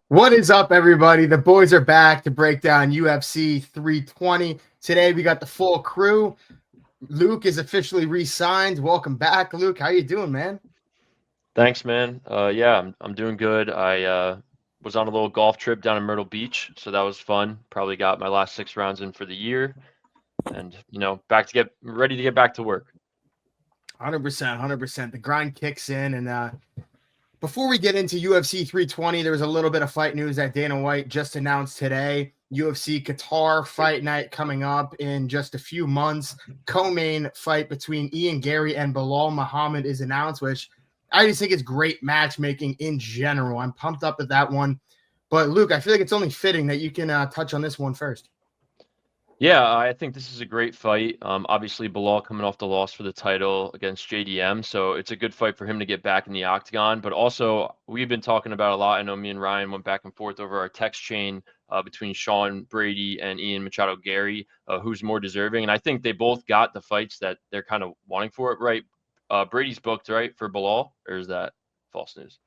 What is up, everybody? The boys are back to break down UFC 320. Today, we got the full crew. Luke is officially re-signed. Welcome back, Luke. How you doing, man? Thanks, man. Yeah, I'm doing good. I was on a little golf trip down in Myrtle Beach, so that was fun. Probably got my last 6 rounds in for the year, and ready to get back to work. 100%, 100%. The grind kicks in, and before we get into UFC 320, there was a little bit of fight news that Dana White just announced today. UFC Qatar fight night coming up in just a few months. Co-main fight between Ian Garry and Belal Muhammad is announced, which I just think it's great matchmaking in general. I'm pumped up at that one. But Luke, I feel like it's only fitting that you can touch on this one first. Yeah, I think this is a great fight. Obviously, Belal coming off the loss for the title against JDM, so it's a good fight for him to get back in the octagon. But also, we've been talking about a lot. I know me and Ryan went back and forth over our text chain between Shawn Brady and Ian Garry, who's more deserving. And I think they both got the fights that they're kind of wanting for it, right? Brady's booked, right, for Belal, or is that false news?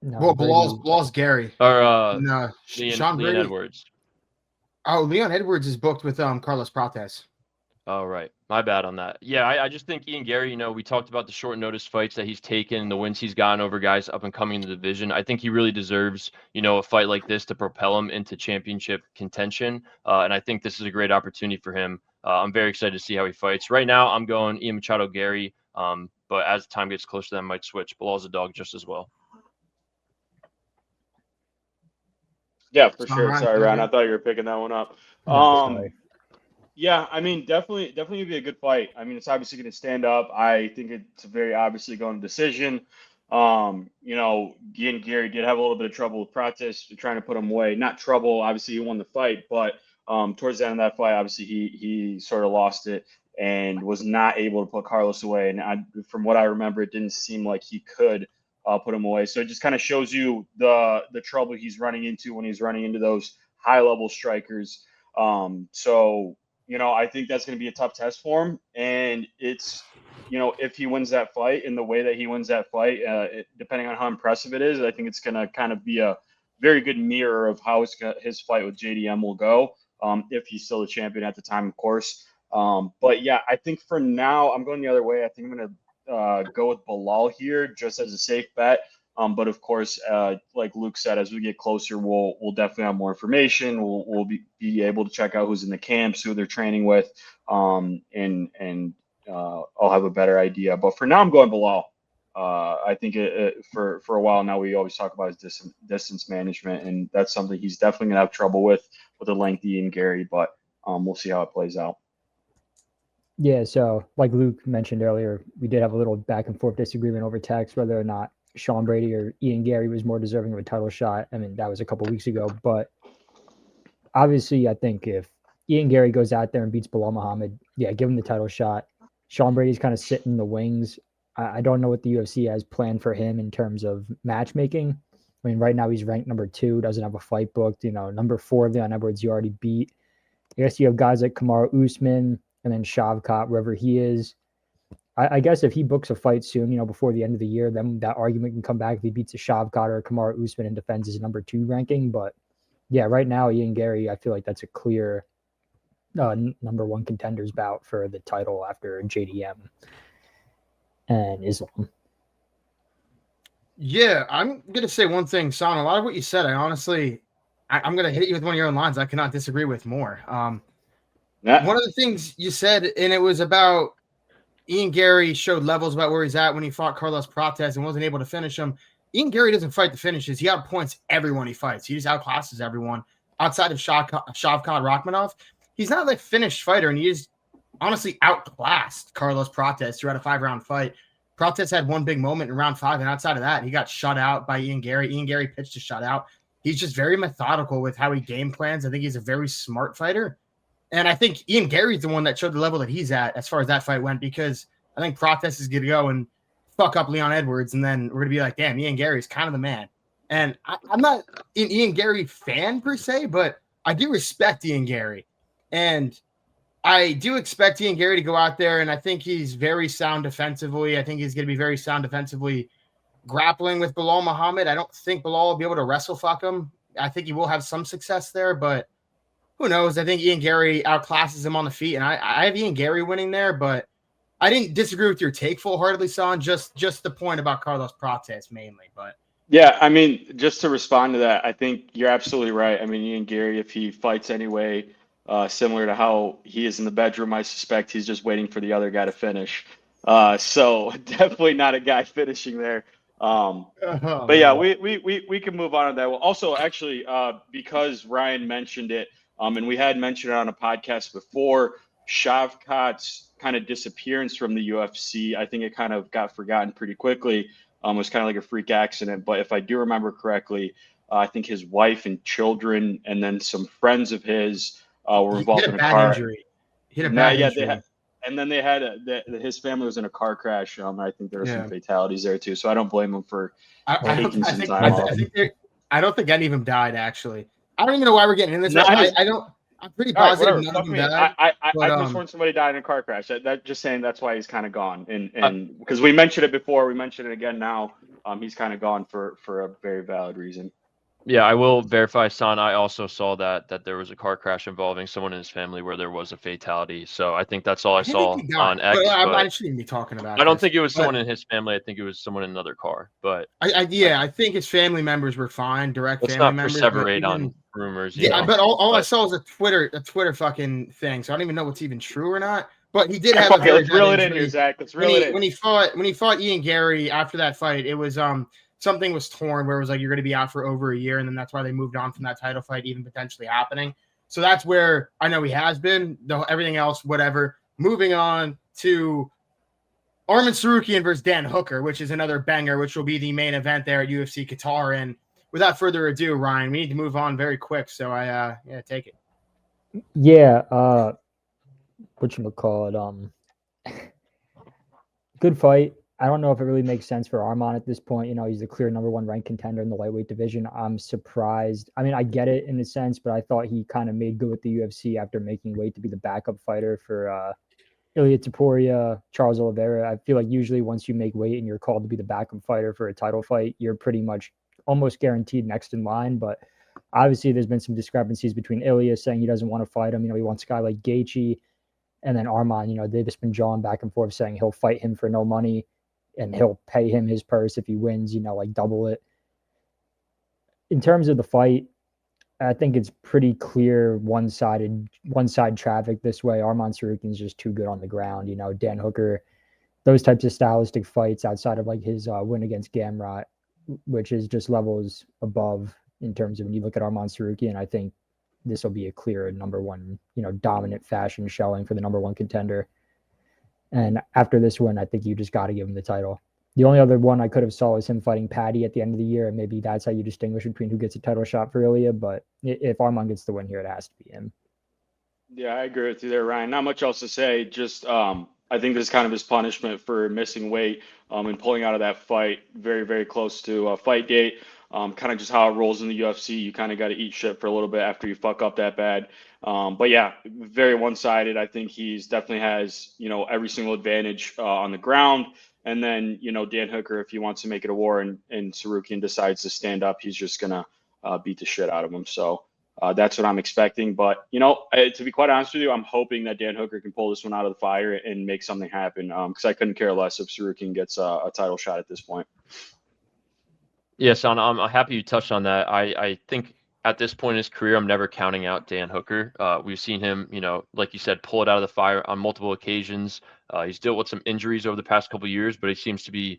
No, well, Belal's Garry. Or no, Shawn Brady. Leon Edwards. Oh, Leon Edwards is booked with Carlos Prates. Oh, right. My bad on that. Yeah, I just think Ian Garry, we talked about the short notice fights that he's taken, the wins he's gotten over guys up and coming in the division. I think he really deserves, a fight like this to propel him into championship contention. And I think this is a great opportunity for him. I'm very excited to see how he fights. Right now, I'm going Ian Garry. But as time gets closer, that might switch. Belal's a dog just as well. Yeah, for sure. Sorry, Ryan. I thought you were picking that one up. Yeah, I mean, definitely would be a good fight. I mean, it's obviously going to stand up. I think it's very obviously going to decision. Ian Garry did have a little bit of trouble with Prates trying to put him away. Not trouble, obviously he won the fight, but towards the end of that fight, obviously he sort of lost it and was not able to put Carlos away. And from what I remember, it didn't seem like he could put him away. So it just kind of shows you the trouble he's running into when he's running into those high-level strikers. I think that's going to be a tough test for him. And it's, if he wins that fight in the way that he wins that fight, depending on how impressive it is, I think it's going to kind of be a very good mirror of how his fight with JDM will go, if he's still the champion at the time, of course. But yeah, I think for now, I'm going the other way. I think I'm going to go with Belal here just as a safe bet. But of course, like Luke said, as we get closer, we'll definitely have more information. We'll be able to check out who's in the camps, who they're training with, and I'll have a better idea. But for now, I'm going Belal. I think for a while now, we always talk about his distance management, and that's something he's definitely gonna have trouble with a lengthy Ian Garry. But we'll see how it plays out. Yeah, so like Luke mentioned earlier, we did have a little back and forth disagreement over text whether or not Shawn Brady or Ian Garry was more deserving of a title shot. I mean, that was a couple weeks ago, but obviously I think if Ian Garry goes out there and beats Belal Muhammad, yeah, give him the title shot. Shawn Brady's kind of sitting in the wings. I don't know what the UFC has planned for him in terms of matchmaking. I mean, right now he's ranked number 2, doesn't have a fight booked. Number 4, Leon Edwards, you already beat. I guess you have guys like Kamaru Usman and then Shavkat, wherever he is. I guess if he books a fight soon, before the end of the year, then that argument can come back if he beats a Shavkat or a Kamaru Usman and defends his number 2 ranking. But yeah, right now, Ian Garry, I feel like that's a clear number 1 contenders bout for the title after JDM and Islam. Yeah, I'm going to say one thing, Son. A lot of what you said, I'm going to hit you with one of your own lines I cannot disagree with more. One of the things you said, and it was about Ian Garry showed levels about where he's at when he fought Carlos Prates and wasn't able to finish him. Ian Garry doesn't fight the finishes. He outpoints everyone he fights. He just outclasses everyone outside of Shavkat Rakhmonov. He's not a finished fighter, and he is honestly outclassed Carlos Prates throughout a 5-round fight. Prates had one big moment in round 5, and outside of that, he got shut out by Ian Garry. Ian Garry pitched a shutout. He's just very methodical with how he game plans. I think he's a very smart fighter. And I think Ian Garry's the one that showed the level that he's at as far as that fight went, because I think Prates is going to go and fuck up Leon Edwards, and then we're going to be like, damn, Ian Garry's kind of the man. And I'm not an Ian Garry fan per se, but I do respect Ian Garry. And I do expect Ian Garry to go out there, and I think he's very sound defensively. I think he's going to be very sound defensively grappling with Belal Muhammad. I don't think Belal will be able to wrestle fuck him. I think he will have some success there, but who knows? I think Ian Garry outclasses him on the feet, and I have Ian Garry winning there, but I didn't disagree with your take full-heartedly, Son. Just the point about Carlos Prates mainly, but yeah, I mean, just to respond to that, I think you're absolutely right. I mean, Ian Garry, if he fights anyway, similar to how he is in the bedroom, I suspect he's just waiting for the other guy to finish. So definitely not a guy finishing there. But yeah, we can move on to that. Well, also, actually, because Ryan mentioned it, and we had mentioned it on a podcast before, Shavkat's kind of disappearance from the UFC, I think it kind of got forgotten pretty quickly. It was kind of like a freak accident. But if I do remember correctly, I think his wife and children and then some friends of his were involved in a car injury. He had a bad injury. And then they had his family was in a car crash. I think there were some fatalities there too. So I don't blame him for taking some time off. I don't think any of them died, actually. I don't even know why we're getting in this. I'm pretty positive none of them died. I just want somebody died in a car crash. That just saying that's why he's kind of gone. And because we mentioned it before, we mentioned it again now. He's kind of gone for a very valid reason. Yeah, I will verify, Son. I also saw that there was a car crash involving someone in his family where there was a fatality. So I think that's all I saw on X. I shouldn't be talking about. I don't think it was someone in his family. I think it was someone in another car. But I think his family members were fine. Direct family members. Let's not perseverate on rumors. But all I saw was a Twitter fucking thing. So I don't even know what's even true or not. But he did have a very let's reel it in here, Zach. Let's reel it in. When he fought Ian Garry after that fight, it was something was torn where it was like you're going to be out for over a year, and then that's why they moved on from that title fight even potentially happening. So that's where I know he has been. Everything else, whatever. Moving on to Arman Tsarukyan versus Dan Hooker, which is another banger, which will be the main event there at UFC Qatar. And without further ado, Ryan, we need to move on very quick. So take it. Yeah, whatchamacallit, good fight. I don't know if it really makes sense for Arman at this point. He's the clear number 1 ranked contender in the lightweight division. I'm surprised. I mean, I get it in a sense, but I thought he kind of made good with the UFC after making weight to be the backup fighter for Ilia Tapuria, Charles Oliveira. I feel like usually once you make weight and you're called to be the backup fighter for a title fight, you're pretty much almost guaranteed next in line. But obviously there's been some discrepancies between Ilia saying he doesn't want to fight him. He wants a guy like Gaethje, and then Arman, they've just been jawing back and forth saying he'll fight him for no money and he'll pay him his purse if he wins, like double it. In terms of the fight, I think it's pretty clear one-side traffic this way. Arman Tsarukyan's just too good on the ground. Dan Hooker, those types of stylistic fights outside of like his win against Gamrot, which is just levels above in terms of when you look at Arman Tsarukyan, I think this will be a clear number 1, dominant fashion showing for the number 1 contender. And after this one, I think you just got to give him the title. The only other one I could have saw was him fighting Paddy at the end of the year, and maybe that's how you distinguish between who gets a title shot for Ilia. But if Arman gets the win here, it has to be him. Yeah, I agree with you there, Ryan. Not much else to say. Just I think this is kind of his punishment for missing weight and pulling out of that fight very, very close to a fight date. Kind of just how it rolls in the UFC. You kind of got to eat shit for a little bit after you fuck up that bad. But yeah, very one-sided. I think he's definitely has, every single advantage on the ground. And then, Dan Hooker, if he wants to make it a war and Tsarukyan decides to stand up, he's just going to beat the shit out of him. So that's what I'm expecting. But, to be quite honest with you, I'm hoping that Dan Hooker can pull this one out of the fire and make something happen because I couldn't care less if Tsarukyan gets a title shot at this point. Yes, I'm happy you touched on that. I think at this point in his career, I'm never counting out Dan Hooker. We've seen him, like you said, pull it out of the fire on multiple occasions. He's dealt with some injuries over the past couple of years, but he seems to be,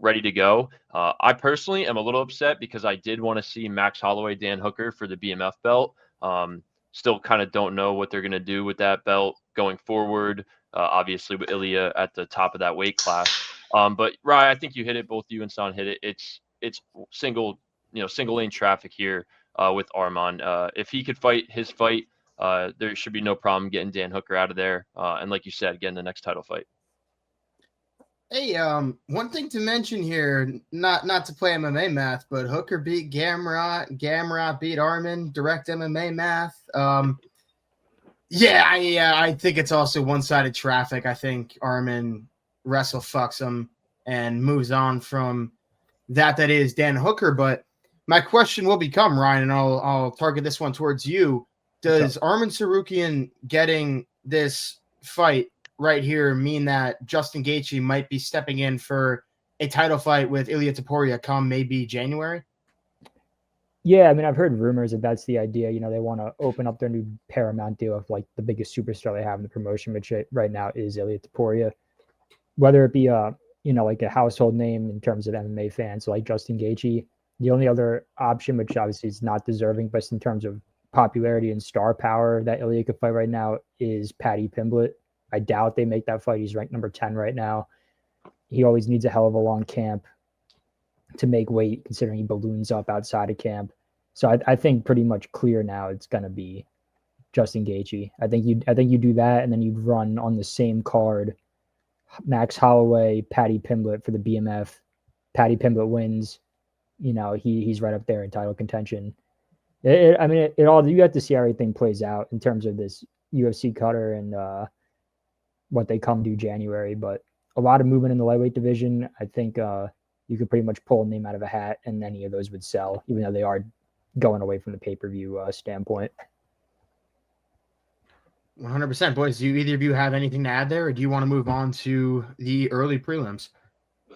ready to go. I personally am a little upset because I did want to see Max Holloway, Dan Hooker for the BMF belt. Still kind of don't know what they're going to do with that belt going forward. Obviously with Ilia at the top of that weight class. But Ryan, I think you hit it. Both you and Son hit it. It's single lane traffic here with Arman. If he could fight his fight, there should be no problem getting Dan Hooker out of there. And like you said, getting the next title fight. Hey, one thing to mention here, not to play MMA math, but Hooker beat Gamrot beat Arman, direct MMA math. Yeah, I think it's also one-sided traffic. I think Arman wrestle fucks him and moves on from that is Dan Hooker. But my question will become, Ryan, and I'll target this one towards you. Does Arman Tsarukyan getting this fight right here mean that Justin Gaethje might be stepping in for a title fight with Ilia Tapuria come maybe January? Yeah, I mean, I've heard rumors that that's the idea. You know, they want to open up their new Paramount deal of like the biggest superstar they have in the promotion, which right now is Ilia Tapuria. Whether it be like a household name in terms of MMA fans like Justin Gaethje, the only other option, which obviously is not deserving, but in terms of popularity and star power that Ilia could fight right now, is Paddy Pimblett. I doubt they make that fight. He's ranked number 10 right now. He always needs a hell of a long camp to make weight, considering he balloons up outside of camp. So I think pretty much clear now it's going to be Justin Gaethje. I think you do that, and then you'd run on the same card Max Holloway, Paddy Pimblett for the BMF. Paddy Pimblett wins. You know, he's right up there in title contention. You have to see how everything plays out in terms of this UFC Qatar and what they come to January. But a lot of movement in the lightweight division. I think you could pretty much pull a name out of a hat, and any of those would sell, even though they are going away from the pay-per-view standpoint. 100%. Boys, do either of you have anything to add there, or do you want to move on to the early prelims?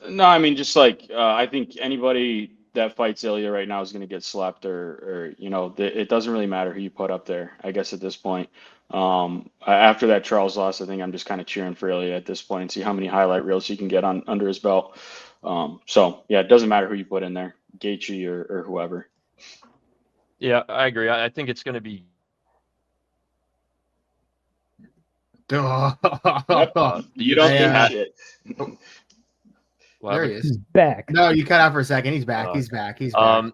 No, I mean, just like I think anybody that fights Ilia right now is going to get slept, or it doesn't really matter who you put up there, I guess, at this point. After that Charles loss, I think I'm just kind of cheering for Ilia at this point and see how many highlight reels he can get under his belt. So yeah, it doesn't matter who you put in there, Gaethje or whoever. Yeah, I agree. I think it's going to be. You don't get shit. There he is. He's back. No, you cut out for a second. He's back. He's back.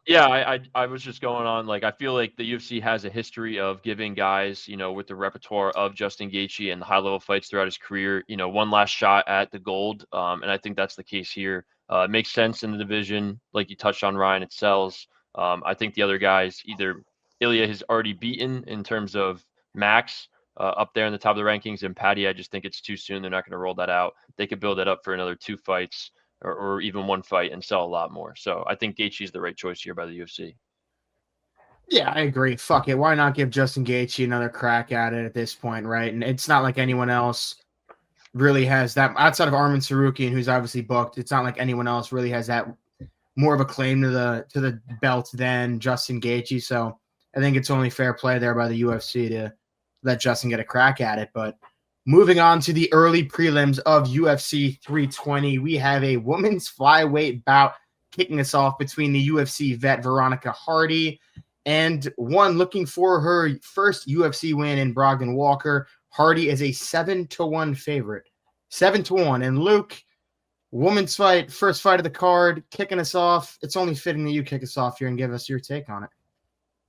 Yeah, I was just going on. Like, I feel like the UFC has a history of giving guys, with the repertoire of Justin Gaethje and the high-level fights throughout his career, one last shot at the gold. And I think that's the case here. It makes sense in the division. Like you touched on, Ryan, it sells. I think the other guys, either Ilia has already beaten in terms of Max up there in the top of the rankings, and Paddy, I just think it's too soon. They're not going to roll that out. They could build it up for another 2 fights or even 1 fight and sell a lot more. So I think Gaethje is the right choice here by the UFC. Yeah, I agree. Fuck it. Why not give Justin Gaethje another crack at it at this point, right? And it's not like anyone else really has that, outside of Arman Tsarukyan, who's obviously booked. It's not like anyone else really has that more of a claim to the belt than Justin Gaethje. So I think it's only fair play there by the UFC to let Justin get a crack at it. But moving on to the early prelims of UFC 320, we have a women's flyweight bout kicking us off between the UFC vet Veronica Hardy and one looking for her first UFC win in Brogdon Walker. Hardy is a 7-1 favorite. 7-1. And Luke, women's fight, first fight of the card, kicking us off. It's only fitting that you kick us off here and give us your take on it.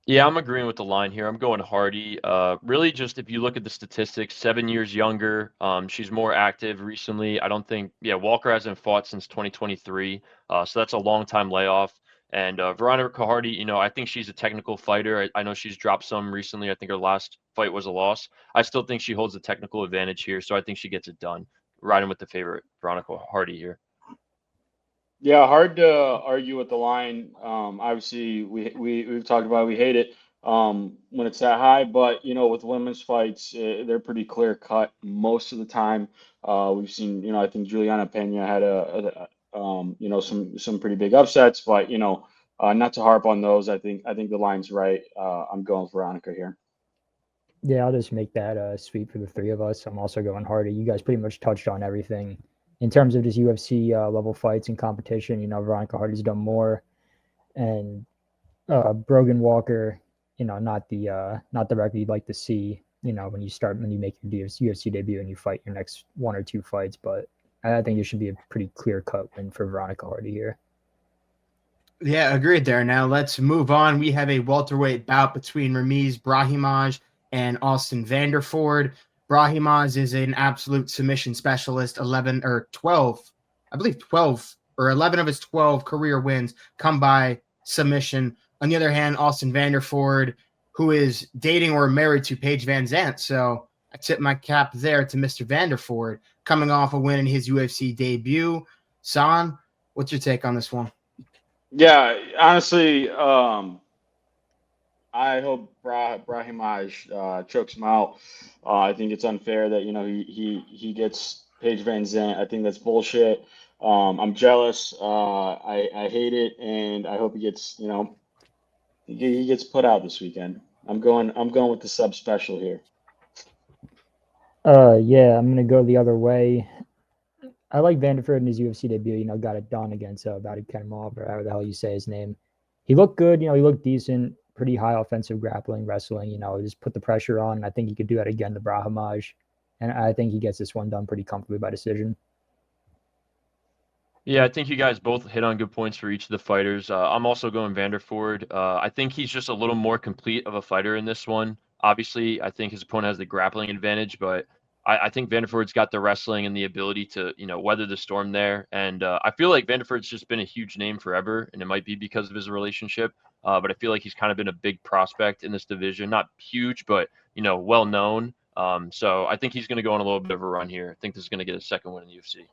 Yeah, I'm agreeing with the line here. I'm going Hardy. Really, just if you look at the statistics, 7 years younger. She's more active recently. I don't think, Walker hasn't fought since 2023. So that's a long time layoff. And Veronica Hardy, I think she's a technical fighter. I know she's dropped some recently. I think her last fight was a loss. I still think she holds a technical advantage here. So I think she gets it done. Riding with the favorite, Veronica Hardy here. Yeah, hard to argue with the line. Obviously, we've talked about it, we hate it when it's that high, but with women's fights, they're pretty clear cut most of the time. We've seen, I think Juliana Pena had some pretty big upsets, but not to harp on those. I think the line's right. I'm going Veronica here. Yeah, I'll just make that sweep for the three of us. I'm also going Hardy. You guys pretty much touched on everything. In terms of just UFC level fights and competition, Veronica Hardy's done more, and Brogan Walker, not the record you'd like to see, when you make your UFC debut and you fight your next 1 or 2 fights. But I think it should be a pretty clear cut win for Veronica Hardy here. Yeah, agreed there. Now let's move on. We have a welterweight bout between Ramiz Brahimaj and Austin Vanderford. Brahimaj is an absolute submission specialist. 11 or 12, I believe 12 or 11 of his 12 career wins come by submission. On the other hand, Austin Vanderford who is dating or married to Paige Van Zandt. So I tip my cap there to Mr. Vanderford, coming off a win in his UFC debut. San, what's your take on this one? Yeah, honestly, I hope Brahimaj chokes him out. I think it's unfair that he gets Paige Van Zandt. I think that's bullshit. I'm jealous. I hate it, and I hope he gets he gets put out this weekend. I'm going with the sub special here. Yeah, I'm gonna go the other way. I like Vanderford in his UFC debut. Got it done against Vadim or however the hell you say his name. He looked good. He looked decent. Pretty high offensive grappling, wrestling. Just put the pressure on. And I think he could do it again to Brahimaj, and I think he gets this one done pretty comfortably by decision. Yeah, I think you guys both hit on good points for each of the fighters. I'm also going Vanderford. I think he's just a little more complete of a fighter in this one. Obviously, I think his opponent has the grappling advantage, but I think Vanderford's got the wrestling and the ability to, weather the storm there. And I feel like Vanderford's just been a huge name forever, and it might be because of his relationship. But I feel like he's kind of been a big prospect in this division. Not huge, but, well known. So I think he's going to go on a little bit of a run here. I think this is going to get a second win in the UFC.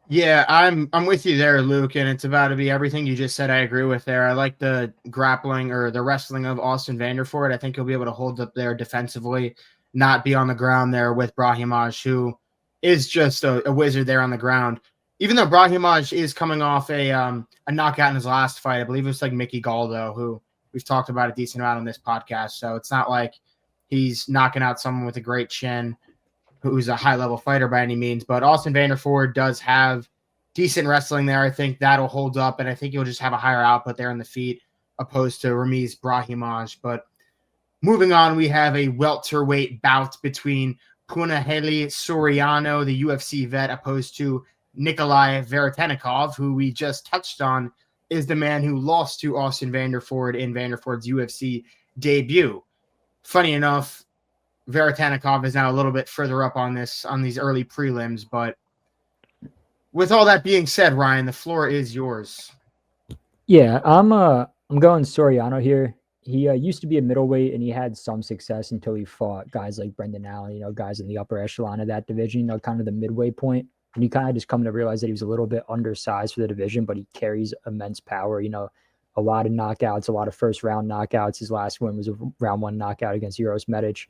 Yeah, I'm with you there, Luke, and it's about to be everything you just said. I agree with there. I like the grappling or the wrestling of Austin Vanderford. I think he'll be able to hold up there defensively, not be on the ground there with Brahimaj, who is just a wizard there on the ground. Even though Brahimaj is coming off a knockout in his last fight, I believe it was like Mickey Galdo, who we've talked about a decent amount on this podcast. So it's not like he's knocking out someone with a great chin who's a high-level fighter by any means, but Austin Vanderford does have decent wrestling there. I think that'll hold up, and I think he'll just have a higher output there in the feet opposed to Ramiz Brahimaj. But moving on, we have a welterweight bout between Punahele Soriano, the UFC vet, opposed to Nikolai Veretennikov, who we just touched on is the man who lost to Austin Vanderford in Vanderford's UFC debut. Funny enough, Veretennikov is now a little bit further up on these early prelims, but with all that being said, Ryan, the floor is yours. Yeah, I'm going Soriano here. He used to be a middleweight, and he had some success until he fought guys like Brendan Allen, guys in the upper echelon of that division, kind of the midway point. And you kind of just come to realize that he was a little bit undersized for the division, but he carries immense power. A lot of knockouts, a lot of first-round knockouts. His last win was a round one knockout against Uros Medic,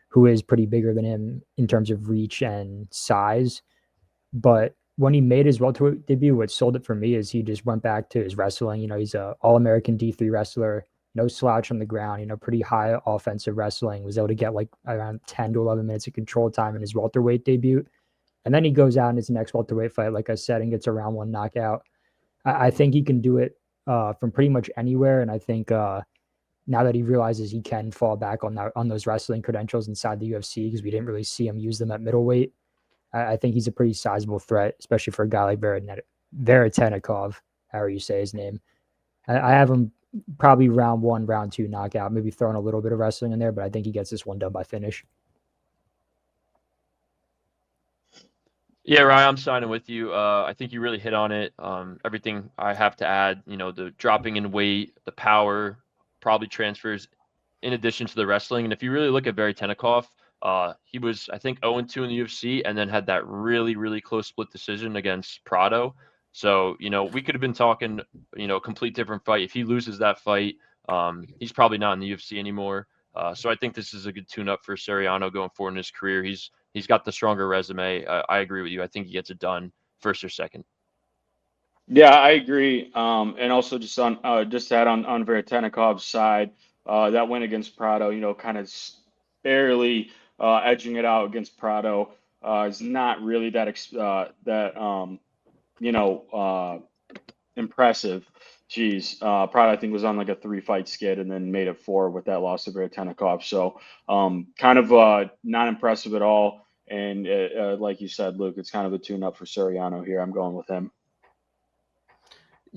who is pretty bigger than him in terms of reach and size. But when he made his welterweight debut, what sold it for me is he just went back to his wrestling. He's an all-American D3 wrestler, no slouch on the ground, pretty high offensive wrestling, was able to get like around 10 to 11 minutes of control time in his welterweight debut. And then he goes out in his next welterweight fight, like I said, and gets a round one knockout. I think he can do it from pretty much anywhere. And I think now that he realizes he can fall back on those wrestling credentials inside the UFC, because we didn't really see him use them at middleweight, I think he's a pretty sizable threat, especially for a guy like Veretennikov, however you say his name. I have him probably round one, round two knockout, maybe throwing a little bit of wrestling in there, but I think he gets this one done by finish. Yeah, Ryan, I'm signing with you. I think you really hit on it. Everything I have to add, the dropping in weight, the power probably transfers in addition to the wrestling. And if you really look at Veretennikov, he was, I think, 0-2 in the UFC and then had that really, really close split decision against Prado. So, we could have been talking, a complete different fight. If he loses that fight, he's probably not in the UFC anymore. So I think this is a good tune-up for Soriano going forward in his career. He's got the stronger resume. I agree with you. I think he gets it done first or second. Yeah, I agree. And also just to add on Veretennikov's side, that win against Prado, kind of barely edging it out against Prado is not really that impressive. Geez, Prado I think was on like a 3-fight skid and then made it 4 with that loss to Veretennikov. So kind of not impressive at all. And like you said, Luke, it's kind of a tune-up for Soriano here. I'm going with him.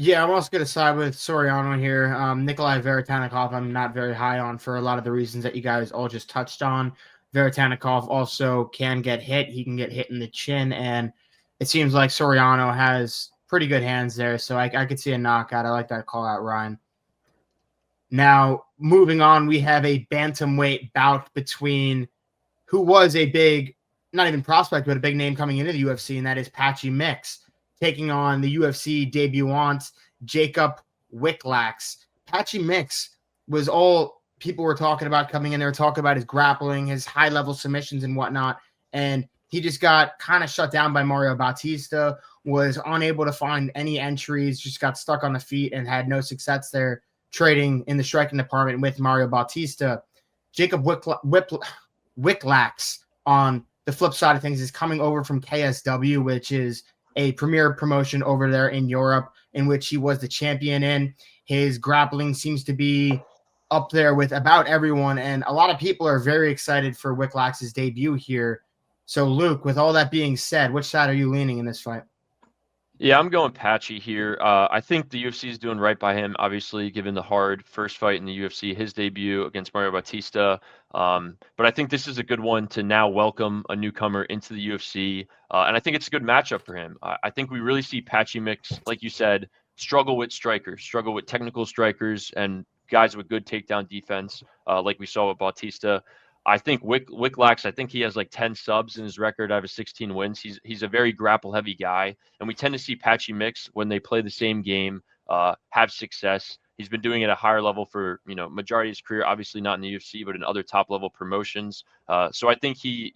Yeah, I'm also going to side with Soriano here. Nikolai Veretennikov, I'm not very high on for a lot of the reasons that you guys all just touched on. Veretennikov also can get hit. He can get hit in the chin, and it seems like Soriano has pretty good hands there, so I could see a knockout. I like that call out, Ryan. Now, moving on, we have a bantamweight bout between who was a big, not even prospect, but a big name coming into the UFC, and that is Patchy Mix, taking on the UFC debutant Jakub Wikłacz. Patchy Mix was all people were talking about coming in there, talking about his grappling, his high-level submissions and whatnot, and he just got kind of shut down by Mario Bautista, was unable to find any entries, just got stuck on the feet and had no success there trading in the striking department with Mario Bautista. Jakub Wikłacz on the flip side of things is coming over from KSW, which is a premier promotion over there in Europe, in which he was the champion in. His grappling seems to be up there with about everyone, and a lot of people are very excited for Wikłacz' debut here. So, Luke, with all that being said, which side are you leaning in this fight? Yeah, I'm going Patchy here. I think the UFC is doing right by him, obviously, given the hard first fight in the UFC, his debut against Mario Bautista. But I think this is a good one to now welcome a newcomer into the UFC. And I think it's a good matchup for him. I think we really see Patchy Mix, like you said, struggle with strikers, struggle with technical strikers and guys with good takedown defense, like we saw with Bautista. I think Wikłacz, I think he has like 10 subs in his record out of 16 wins. He's a very grapple-heavy guy, and we tend to see Patchy Mix when they play the same game have success. He's been doing it at a higher level for majority of his career, obviously not in the UFC, but in other top-level promotions. So I think he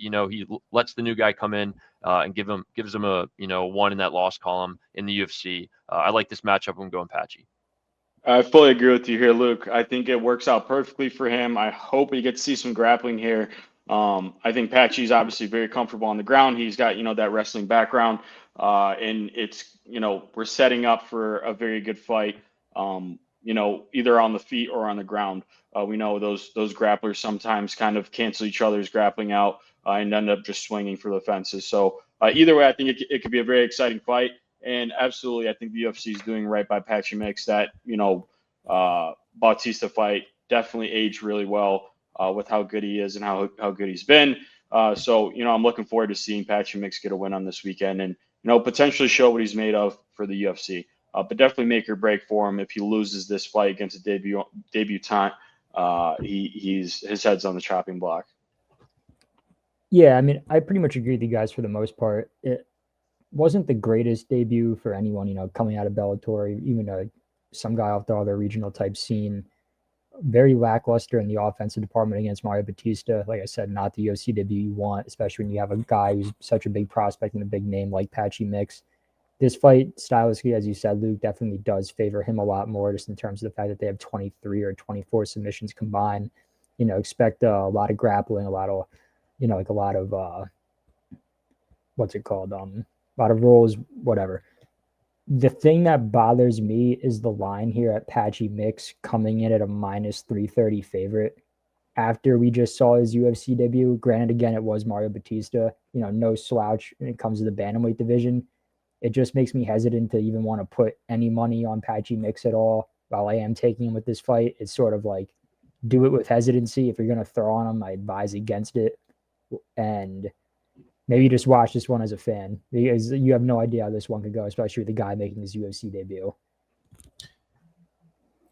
lets the new guy come in and gives him a one in that loss column in the UFC. I like this matchup. I'm going Patchy. I fully agree with you here, Luke. I think it works out perfectly for him. I hope we get to see some grappling here. I think Patchy's obviously very comfortable on the ground. He's got, that wrestling background, and it's, we're setting up for a very good fight, either on the feet or on the ground. We know those grapplers sometimes kind of cancel each other's grappling out and end up just swinging for the fences. So either way, I think it could be a very exciting fight. And absolutely, I think the UFC is doing right by Patchy Mix. That, Bautista fight definitely aged really well with how good he is and how good he's been. So, I'm looking forward to seeing Patchy Mix get a win on this weekend and, potentially show what he's made of for the UFC. But definitely make or break for him if he loses this fight against a debutant. His head's on the chopping block. Yeah, I mean, I pretty much agree with you guys for the most part. It wasn't the greatest debut for anyone, coming out of Bellator, even some guy off the other regional type scene. Very lackluster in the offensive department against Mario Bautista. Like I said, not the UFC debut you want, especially when you have a guy who's such a big prospect and a big name like Patchy Mix. This fight, stylistically, as you said, Luke, definitely does favor him a lot more, just in terms of the fact that they have 23 or 24 submissions combined. Expect a lot of grappling, a lot of what's it called? A lot of rolls, whatever. The thing that bothers me is the line here at Patchy Mix coming in at a -330 favorite after we just saw his UFC debut. Granted, again, it was Mario Bautista, no slouch when it comes to the bantamweight division. It just makes me hesitant to even want to put any money on Patchy Mix at all. While I am taking him with this fight, it's sort of like, do it with hesitancy. If you're going to throw on him, I advise against it. And maybe just watch this one as a fan, because you have no idea how this one could go, especially with the guy making his UFC debut.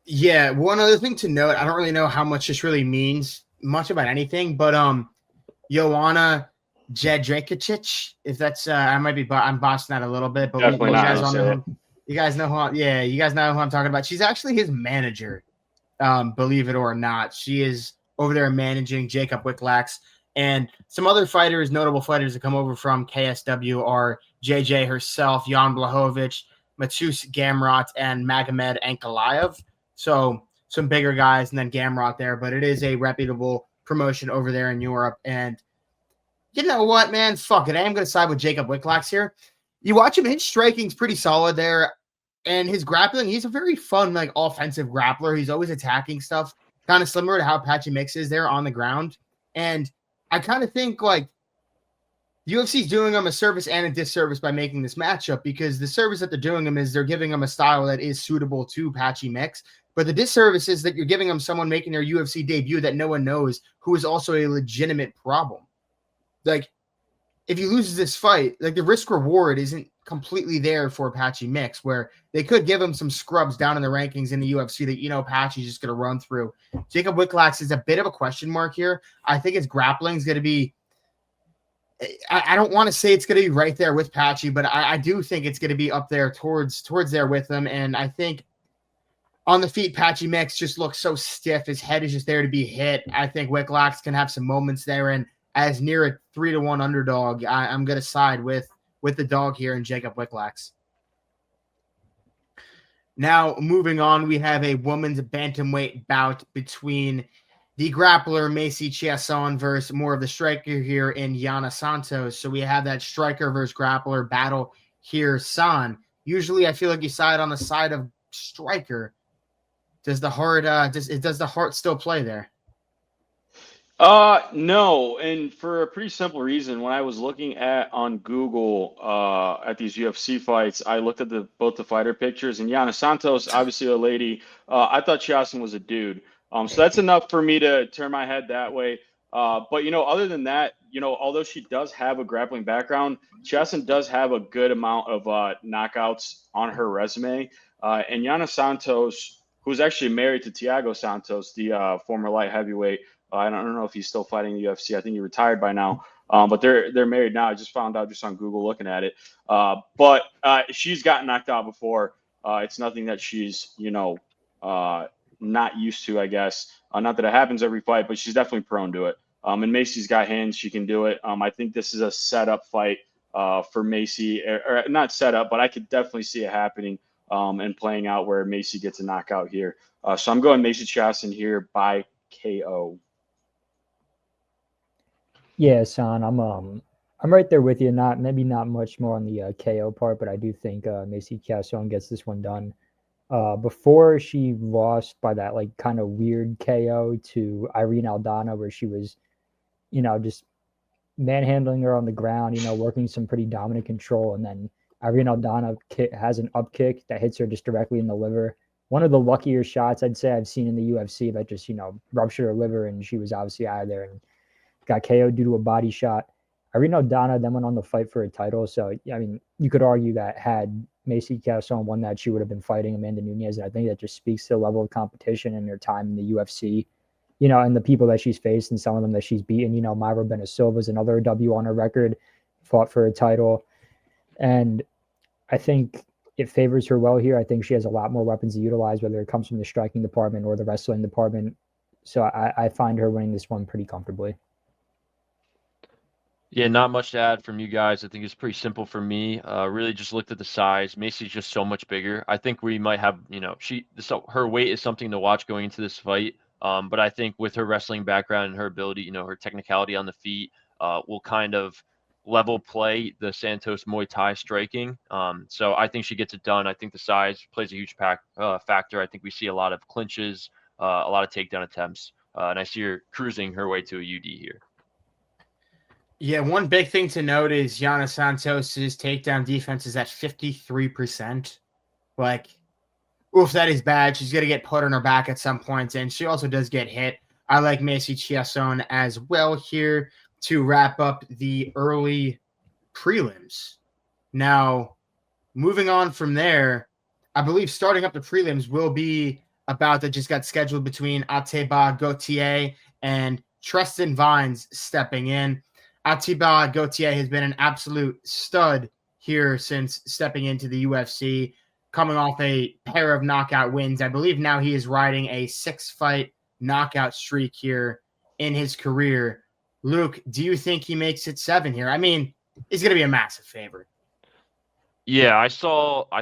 Yeah, one other thing to note, I don't really know how much this really means much about anything, but Joanna Jedrzejczyk, if that's I'm bossing that a little bit, but you guys know who I'm talking about. She's actually his manager, believe it or not. She is over there managing Jakub Wikłacz. And some other notable fighters that come over from KSW are JJ herself, Jan Blachowicz, Matus Gamrot, and Magomed Ankalaev. So some bigger guys, and then Gamrot there. But it is a reputable promotion over there in Europe. And you know what, man? Fuck it. I am going to side with Jakub Wikłacz here. You watch him, his striking's pretty solid there. And his grappling, he's a very fun, offensive grappler. He's always attacking stuff, kind of similar to how Patchy Mix is there on the ground. And I kind of think UFC's doing him a service and a disservice by making this matchup, because the service that they're doing him is they're giving him a style that is suitable to Patchy Mix. But the disservice is that you're giving him someone making their UFC debut that no one knows, who is also a legitimate problem. If he loses this fight, the risk reward isn't completely there for Patchy Mix, where they could give him some scrubs down in the rankings in the UFC that, Patchy's just going to run through. Jakub Wikłacz is a bit of a question mark here. I think his grappling is going to be, I don't want to say it's going to be right there with Patchy, but I do think it's going to be up there towards there with him. And I think on the feet, Patchy Mix just looks so stiff. His head is just there to be hit. I think Wikłacz can have some moments there. And as near a 3-1 underdog, I'm going to side with the dog here in Jakub Wikłacz. Now, moving on, we have a women's bantamweight bout between the grappler Macy Chiasson versus more of the striker here in Yana Santos. So we have that striker versus grappler battle here, San. Usually I feel like you side on the side of striker. Does the heart still play there? No, and for a pretty simple reason. When I was looking on Google at these UFC fights, I looked at both the fighter pictures, and Yana Santos, obviously a lady. I thought Chiasson was a dude. So that's enough for me to turn my head that way. But other than that, although she does have a grappling background, Chiasson does have a good amount of knockouts on her resume. And Yana Santos, who's actually married to Thiago Santos, the former light heavyweight. I don't know if he's still fighting the UFC. I think he retired by now. But they're married now. I just found out just on Google looking at it. But she's gotten knocked out before. It's nothing that she's not used to, I guess. Not that it happens every fight, but she's definitely prone to it. And Macy's got hands. She can do it. I think this is a setup fight for Macy. Or not setup, but I could definitely see it happening and playing out where Macy gets a knockout here. So I'm going Macy Chiasson here by KO. Yeah, Son, I'm right there with you. Maybe not much more on the KO part, but I do think Macy Chiasson gets this one done. Before she lost by that kind of weird KO to Irene Aldana, where she was, just manhandling her on the ground, working some pretty dominant control, and then Irene Aldana has an up kick that hits her just directly in the liver. One of the luckier shots I'd say I've seen in the UFC that just ruptured her liver, and she was obviously out of there and got KO'd due to a body shot. Irene Aldana then went on the fight for a title. So, I mean, you could argue that had Macy Chiasson won that, she would have been fighting Amanda Nunes. And I think that just speaks to the level of competition and her time in the UFC, and the people that she's faced and some of them that she's beaten. Mayra Benasilva's another W on her record, fought for a title. And I think it favors her well here. I think she has a lot more weapons to utilize, whether it comes from the striking department or the wrestling department. So I find her winning this one pretty comfortably. Yeah, not much to add from you guys. I think it's pretty simple for me. Really just looked at the size. Macy's just so much bigger. I think we might have, her weight is something to watch going into this fight. But I think with her wrestling background and her ability, her technicality on the feet, will kind of level play the Santos Muay Thai striking. So I think she gets it done. I think the size plays a huge factor. I think we see a lot of clinches, a lot of takedown attempts, and I see her cruising her way to a UD here. Yeah, one big thing to note is Yana Santos's takedown defense is at 53%. Oof, that is bad. She's going to get put on her back at some points, and she also does get hit. I like Macy Chiasson as well here to wrap up the early prelims. Now, moving on from there, I believe starting up the prelims will be a bout that just got scheduled between Aboubakar Gautier and Tristan Vines stepping in. Aboubakar Gautier has been an absolute stud here since stepping into the UFC, coming off a pair of knockout wins. I believe now he is riding a 6-fight knockout streak here in his career. Luke, do you think he makes it 7 here? I mean, he's going to be a massive favorite. Yeah, I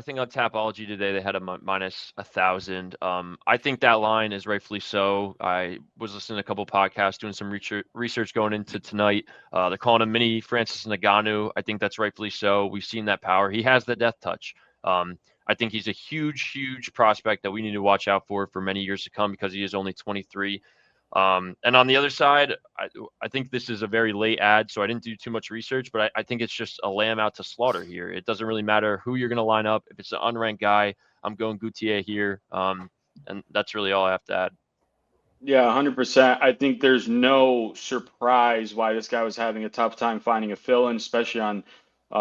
think on Tapology today they had a minus 1,000. I think that line is rightfully so. I was listening to a couple of podcasts, doing some research going into tonight. They're calling him mini Francis Ngannou. I think that's rightfully so. We've seen that power. He has the death touch. I think he's a huge, huge prospect that we need to watch out for many years to come because he is only 23. And on the other side, I think this is a very late ad, so I didn't do too much research, but I think it's just a lamb out to slaughter here. It doesn't really matter who you're going to line up. If it's an unranked guy, I'm going Gautier here, and that's really all I have to add. Yeah, 100%. I think there's no surprise why this guy was having a tough time finding a fill-in, especially on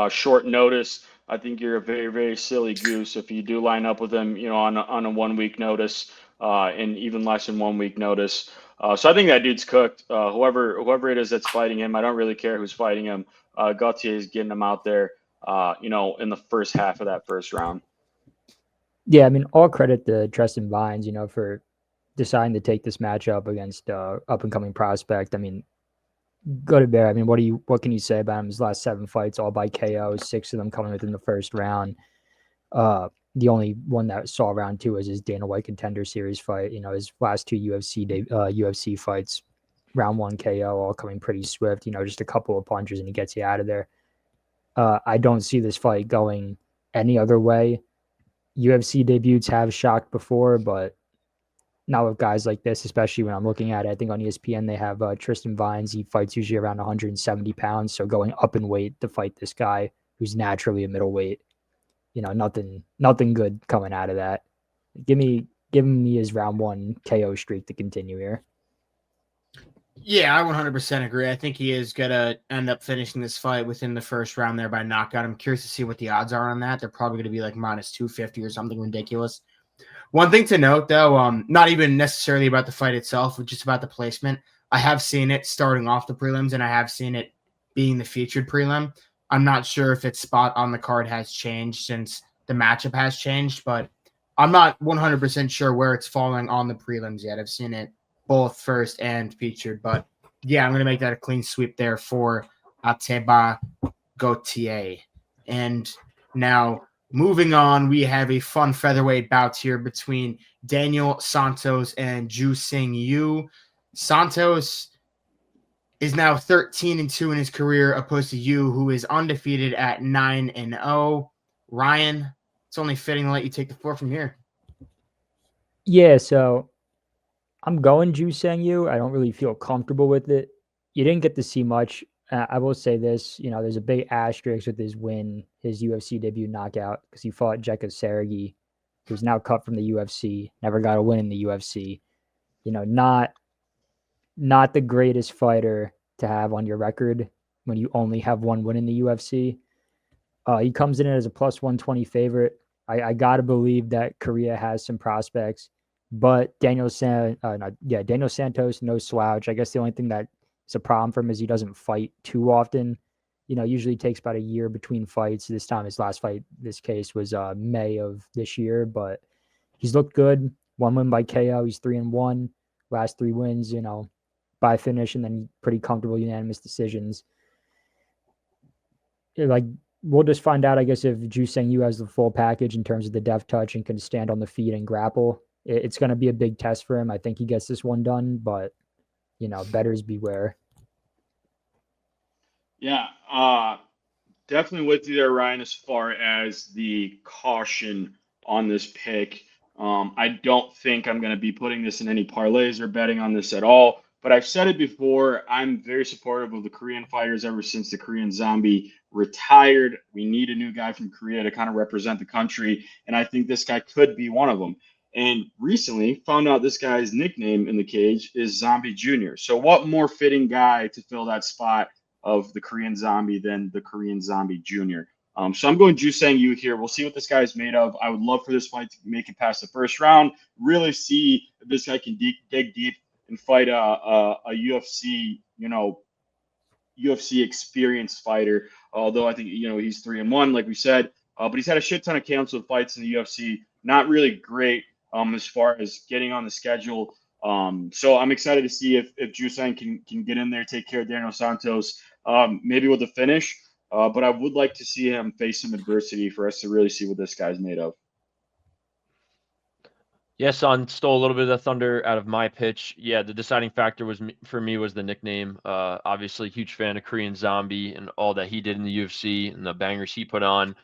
short notice. I think you're a very, very silly goose if you do line up with him, on a 1 week notice, and even less than 1 week notice. So I think that dude's cooked. Whoever it is that's fighting him, I don't really care who's fighting him. Gautier is getting him out there, in the first half of that first round. Yeah, I mean, all credit to Tristan Vines, for deciding to take this matchup against up and coming prospect. I mean, go to bear. I mean, what can you say about him? His last 7 fights, all by KO, 6 of them coming within the first round. The only one that saw round 2 was his Dana White Contender Series fight. His last 2 UFC fights, round 1 KO, all coming pretty swift. Just a couple of punches and he gets you out of there. I don't see this fight going any other way. UFC debuts have shocked before, but not with guys like this, especially when I'm looking at it. I think on ESPN they have Tristan Vines. He fights usually around 170 pounds, so going up in weight to fight this guy who's naturally a middleweight. Nothing good coming out of that. Give me his round 1 KO streak to continue here. Yeah, I 100% agree. I think he is going to end up finishing this fight within the first round there by knockout. I'm curious to see what the odds are on that. They're probably going to be like minus 250 or something ridiculous. One thing to note, though, not even necessarily about the fight itself, but just about the placement. I have seen it starting off the prelims, and I have seen it being the featured prelim. I'm not sure if its spot on the card has changed since the matchup has changed, but I'm not 100% sure where it's falling on the prelims yet. I've seen it both first and featured, but yeah, I'm going to make that a clean sweep there for Aboubakar Gautier. And now moving on, we have a fun featherweight bout here between Daniel Santos and Ju Sing Yu. Santos is now 13-2 in his career, opposed to Yu, who is undefeated at 9-0. Ryan, it's only fitting to let you take the floor from here. Yeah, so I'm going Ju Sing Yu. I don't really feel comfortable with it. You didn't get to see much. I will say this, there's a big asterisk with his win, his UFC debut knockout, because he fought Jakub Wikłacz, who's now cut from the UFC, never got a win in the UFC. Not the greatest fighter to have on your record when you only have 1 win in the UFC. He comes in as a plus 120 favorite. I got to believe that Korea has some prospects, but Daniel Santos, no slouch. I guess the only thing that is a problem for him is he doesn't fight too often. Usually takes about a year between fights. This time, his last fight, this case was May of this year, but he's looked good. 1 win by KO. He's 3-1. Last 3 wins, by finish, and then pretty comfortable unanimous decisions. We'll just find out, I guess, if Ju Sing Yu has the full package in terms of the deft touch and can stand on the feet and grapple. It's going to be a big test for him. I think he gets this one done, but, bettors beware. Yeah, definitely with you there, Ryan, as far as the caution on this pick. I don't think I'm going to be putting this in any parlays or betting on this at all. But I've said it before, I'm very supportive of the Korean fighters ever since the Korean Zombie retired. We need a new guy from Korea to kind of represent the country, and I think this guy could be one of them. And recently found out this guy's nickname in the cage is Zombie Jr. So what more fitting guy to fill that spot of the Korean Zombie than the Korean Zombie Jr.? So I'm going Ju Sing Yu here. We'll see what this guy's made of. I would love for this fight to make it past the first round, really see if this guy can dig deep and fight a UFC, UFC experienced fighter. Although I think, he's 3-1, like we said, but he's had a shit ton of canceled fights in the UFC. Not really great as far as getting on the schedule. So I'm excited to see if Ju Sing can get in there, take care of Daniel Santos, maybe with a finish. But I would like to see him face some adversity for us to really see what this guy's made of. Yes, Son stole a little bit of the thunder out of my pitch. Yeah, the deciding factor was for me was the nickname. Obviously, huge fan of Korean Zombie and all that he did in the UFC and the bangers he put on.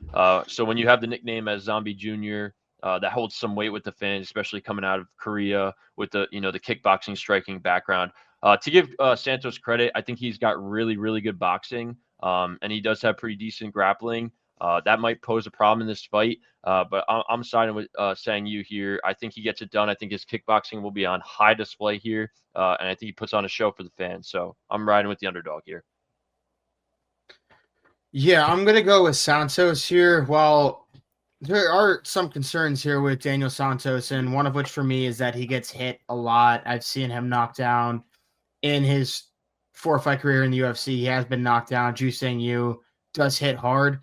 So when you have the nickname as Zombie Jr., that holds some weight with the fans, especially coming out of Korea with the the kickboxing striking background. To give Santos credit, I think he's got really, really good boxing, and he does have pretty decent grappling. That might pose a problem in this fight, but I'm siding with Sing Yu here. I think he gets it done. I think his kickboxing will be on high display here, and I think he puts on a show for the fans. So I'm riding with the underdog here. Yeah, I'm going to go with Santos here. Well, there are some concerns here with Daniel Santos, and one of which for me is that he gets hit a lot. I've seen him knocked down in his 4-fight career in the UFC. He has been knocked down. Ju Sang Yu does hit hard.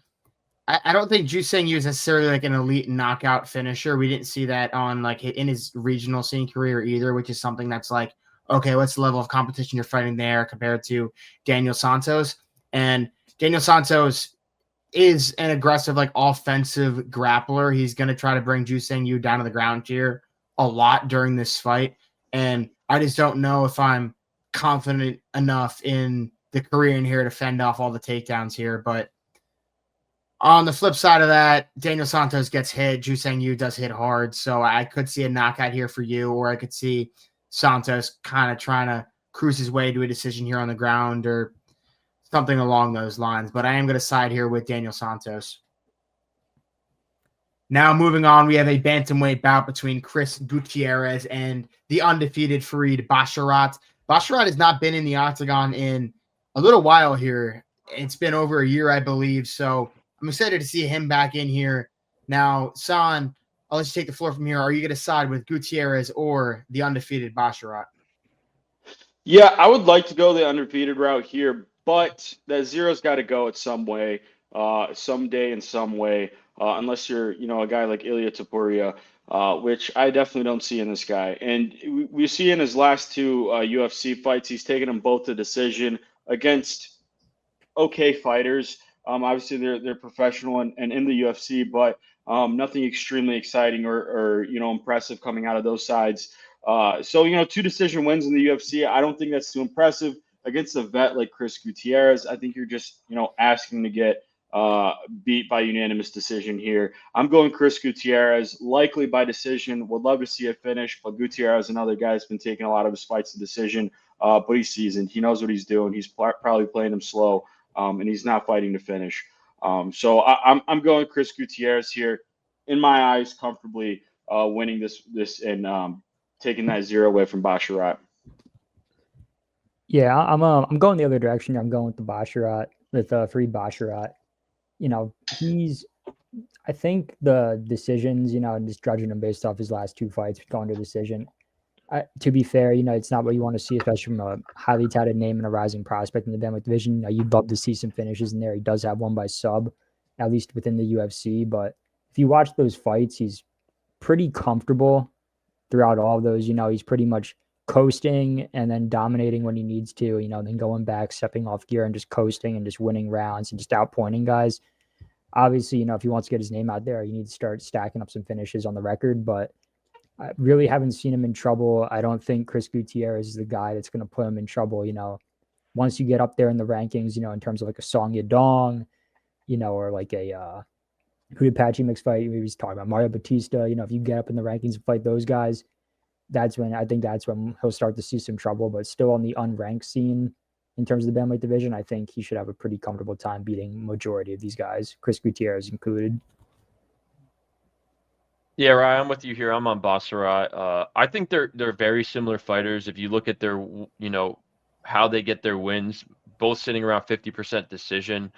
I don't think Ju Sang Yu is necessarily like an elite knockout finisher. We didn't see that on like in his regional scene career either, which is something that's like, okay, what's the level of competition you're fighting there compared to Daniel Santos? And Daniel Santos is an aggressive, like offensive grappler. He's going to try to bring Ju Sang Yu down to the ground here a lot during this fight. And I just don't know if I'm confident enough in the Korean here to fend off all the takedowns here. But on the flip side of that, Daniel Santos gets hit. Ju Sang Yu does hit hard. So I could see a knockout here for you, or I could see Santos kind of trying to cruise his way to a decision here on the ground or something along those lines. But I am going to side here with Daniel Santos. Now moving on, we have a bantamweight bout between Chris Gutierrez and the undefeated Farid Basharat. Basharat has not been in the octagon in a little while here. It's been over a year, I believe. So I'm excited to see him back in here. Now, San, I'll let you take the floor from here. Are you going to side with Gutierrez or the undefeated Basharat? Yeah, I would like to go the undefeated route here, but that zero's got to go at some way, someday in some way, unless you're, a guy like Ilia Tapuria, which I definitely don't see in this guy. And we see in his last two UFC fights, he's taken them both to decision against okay fighters. Obviously, they're professional and in the UFC, but nothing extremely exciting or impressive coming out of those sides. So 2 decision wins in the UFC. I don't think that's too impressive against a vet like Chris Gutierrez. I think you're just asking to get beat by unanimous decision here. I'm going Chris Gutierrez, likely by decision. Would love to see a finish, but Gutierrez, another guy, has been taking a lot of his fights to decision. But he's seasoned. He knows what he's doing. He's probably playing them slow. And he's not fighting to finish. So I'm going Chris Gutierrez here, in my eyes, comfortably winning this and taking that zero away from Basharat. Yeah, I'm going the other direction. I'm going with the Basharat, with Farid Basharat. I think the decisions, just judging him based off his last 2 fights, going to decision. To be fair, it's not what you want to see, especially from a highly touted name and a rising prospect in the bantamweight division. You'd love to see some finishes in there. He does have one by sub, at least within the UFC. But if you watch those fights, he's pretty comfortable throughout all of those. He's pretty much coasting and then dominating when he needs to, then going back, stepping off gear and just coasting and just winning rounds and just outpointing guys. Obviously, if he wants to get his name out there, you need to start stacking up some finishes on the record. But I really haven't seen him in trouble. I don't think Chris Gutierrez is the guy that's going to put him in trouble. Once you get up there in the rankings, in terms of like a Song Yadong, or like a who did Patchy Mix fight? He was talking about Mario Batista. If you get up in the rankings and fight those guys, that's when he'll start to see some trouble. But still on the unranked scene in terms of the bantamweight division, I think he should have a pretty comfortable time beating majority of these guys, Chris Gutierrez included. Yeah, Ryan, I'm with you here. I'm on Basharat. I think they're very similar fighters. If you look at their, how they get their wins, both sitting around 50% decision.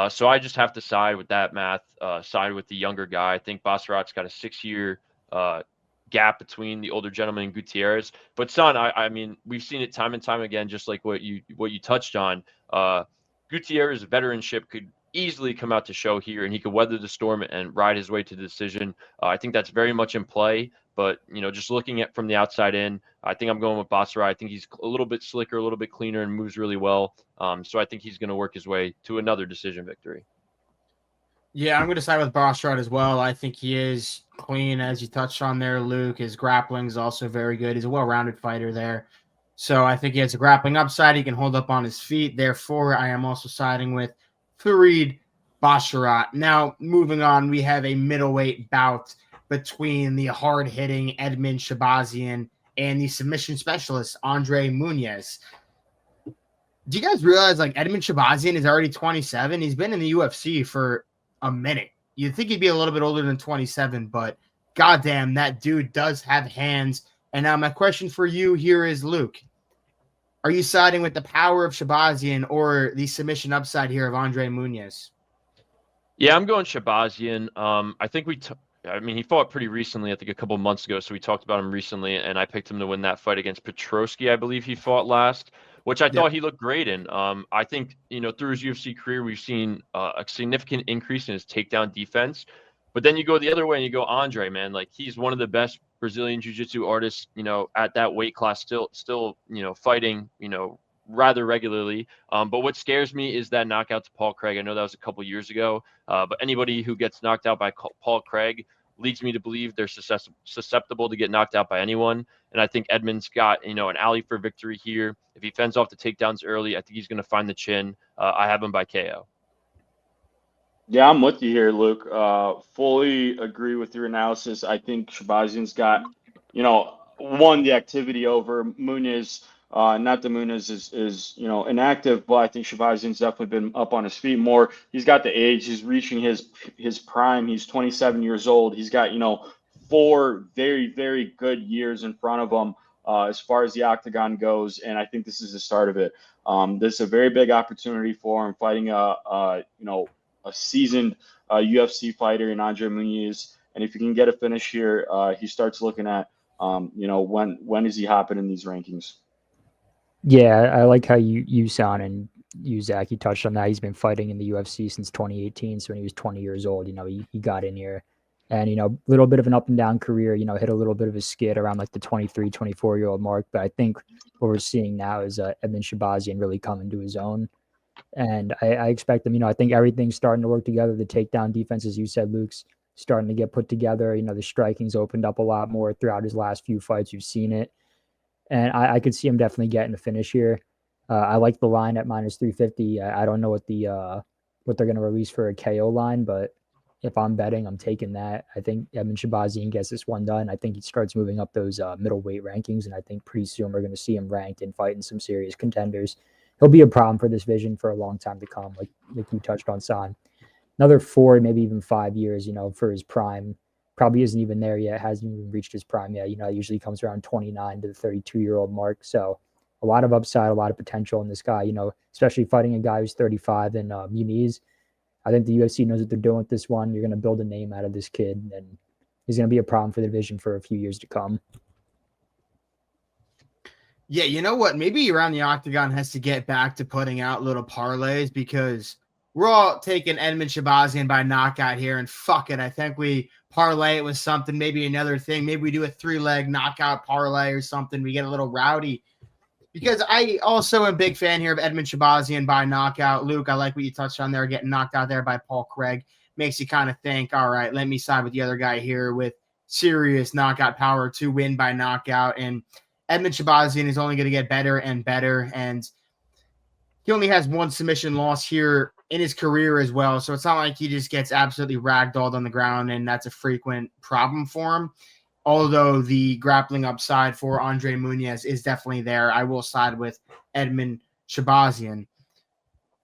So I just have to side with that math, side with the younger guy. I think Basharat's got a 6-year gap between the older gentleman and Gutierrez. But son, I mean, we've seen it time and time again, just like what you touched on. Gutierrez veteranship could easily come out to show here, and he could weather the storm and ride his way to the decision. I think that's very much in play, but just looking at from the outside in, I think I'm going with Basharat. I think he's a little bit slicker, a little bit cleaner, and moves really well. So I think he's going to work his way to another decision victory. Yeah, I'm going to side with Basharat as well. I think he is clean, as you touched on there, Luke. His grappling is also very good. He's a well-rounded fighter there. So I think he has a grappling upside. He can hold up on his feet. Therefore, I am also siding with Farid Basharat. Now, moving on, we have a middleweight bout between the hard-hitting Edmund Shabazian and the submission specialist, Andre Muniz. Do you guys realize, Edmund Shabazian is already 27? He's been in the UFC for a minute. You'd think he'd be a little bit older than 27, but goddamn, that dude does have hands. And now my question for you here is, Luke, are you siding with the power of Shabazian or the submission upside here of Andre Muniz? Yeah, I'm going Shabazian. I think he fought pretty recently, I think a couple months ago, so we talked about him recently, and I picked him to win that fight against Petrosky, I believe he fought last, which I thought he looked great in. I think, through his UFC career, we've seen a significant increase in his takedown defense. But then you go the other way and you go Andre, man. Like, he's one of the best Brazilian jiu-jitsu artists, at that weight class, still, fighting, rather regularly. But what scares me is that knockout to Paul Craig. I know that was a couple years ago, but anybody who gets knocked out by Paul Craig leads me to believe they're susceptible to get knocked out by anyone. And I think Edmund's got, an alley for victory here. If he fends off the takedowns early, I think he's going to find the chin. I have him by KO. Yeah, I'm with you here, Luke. Fully agree with your analysis. I think Shabazian's got, the activity over Muniz. Not that Muniz is inactive, but I think Shabazian's definitely been up on his feet more. He's got the age. He's reaching his prime. He's 27 years old. He's got 4 very, very good years in front of him as far as the octagon goes, and I think this is the start of it. This is a very big opportunity for him, fighting a seasoned UFC fighter in Andre Muniz. And if you can get a finish here, he starts looking at, when is he hopping in these rankings? Yeah, I like how you sound, and you, Zach, you touched on that. He's been fighting in the UFC since 2018. So when he was 20 years old, he got in here. And, a little bit of an up and down career, hit a little bit of a skid around like the 23, 24-year-old mark. But I think what we're seeing now is Edmund Shabazian really coming to his own. And I expect them, I think everything's starting to work together. The takedown defense, as you said, Luke's starting to get put together. The striking's opened up a lot more throughout his last few fights. You've seen it. And I could see him definitely getting a finish here. I like the line at minus 350. I don't know what they're going to release for a KO line, but if I'm betting, I'm taking that. I think Edmund Shabazian gets this one done. I think he starts moving up those middleweight rankings, and I think pretty soon we're going to see him ranked and fighting some serious contenders. He'll be a problem for this division for a long time to come, like you touched on, San. Another 4, maybe even 5 years, for his prime. Probably isn't even there yet, hasn't even reached his prime yet. It usually comes around 29 to the 32-year-old mark. So a lot of upside, a lot of potential in this guy, especially fighting a guy who's 35 and Muniz. I think the UFC knows what they're doing with this one. You're going to build a name out of this kid, and he's going to be a problem for the division for a few years to come. Yeah, you know what? Maybe Around the Octagon has to get back to putting out little parlays, because we're all taking Edmund Shabazian by knockout here, and fuck it. I think we parlay it with something, maybe another thing. Maybe we do a 3-leg knockout parlay or something. We get a little rowdy, because I also am a big fan here of Edmund Shabazian by knockout. Luke, I like what you touched on there, getting knocked out there by Paul Craig. Makes you kind of think, all right, let me side with the other guy here with serious knockout power to win by knockout. And Edmund Shabazian is only going to get better and better, and he only has 1 submission loss here in his career as well. So it's not like he just gets absolutely ragdolled on the ground, and that's a frequent problem for him. Although the grappling upside for Andre Muniz is definitely there, I will side with Edmund Shabazian.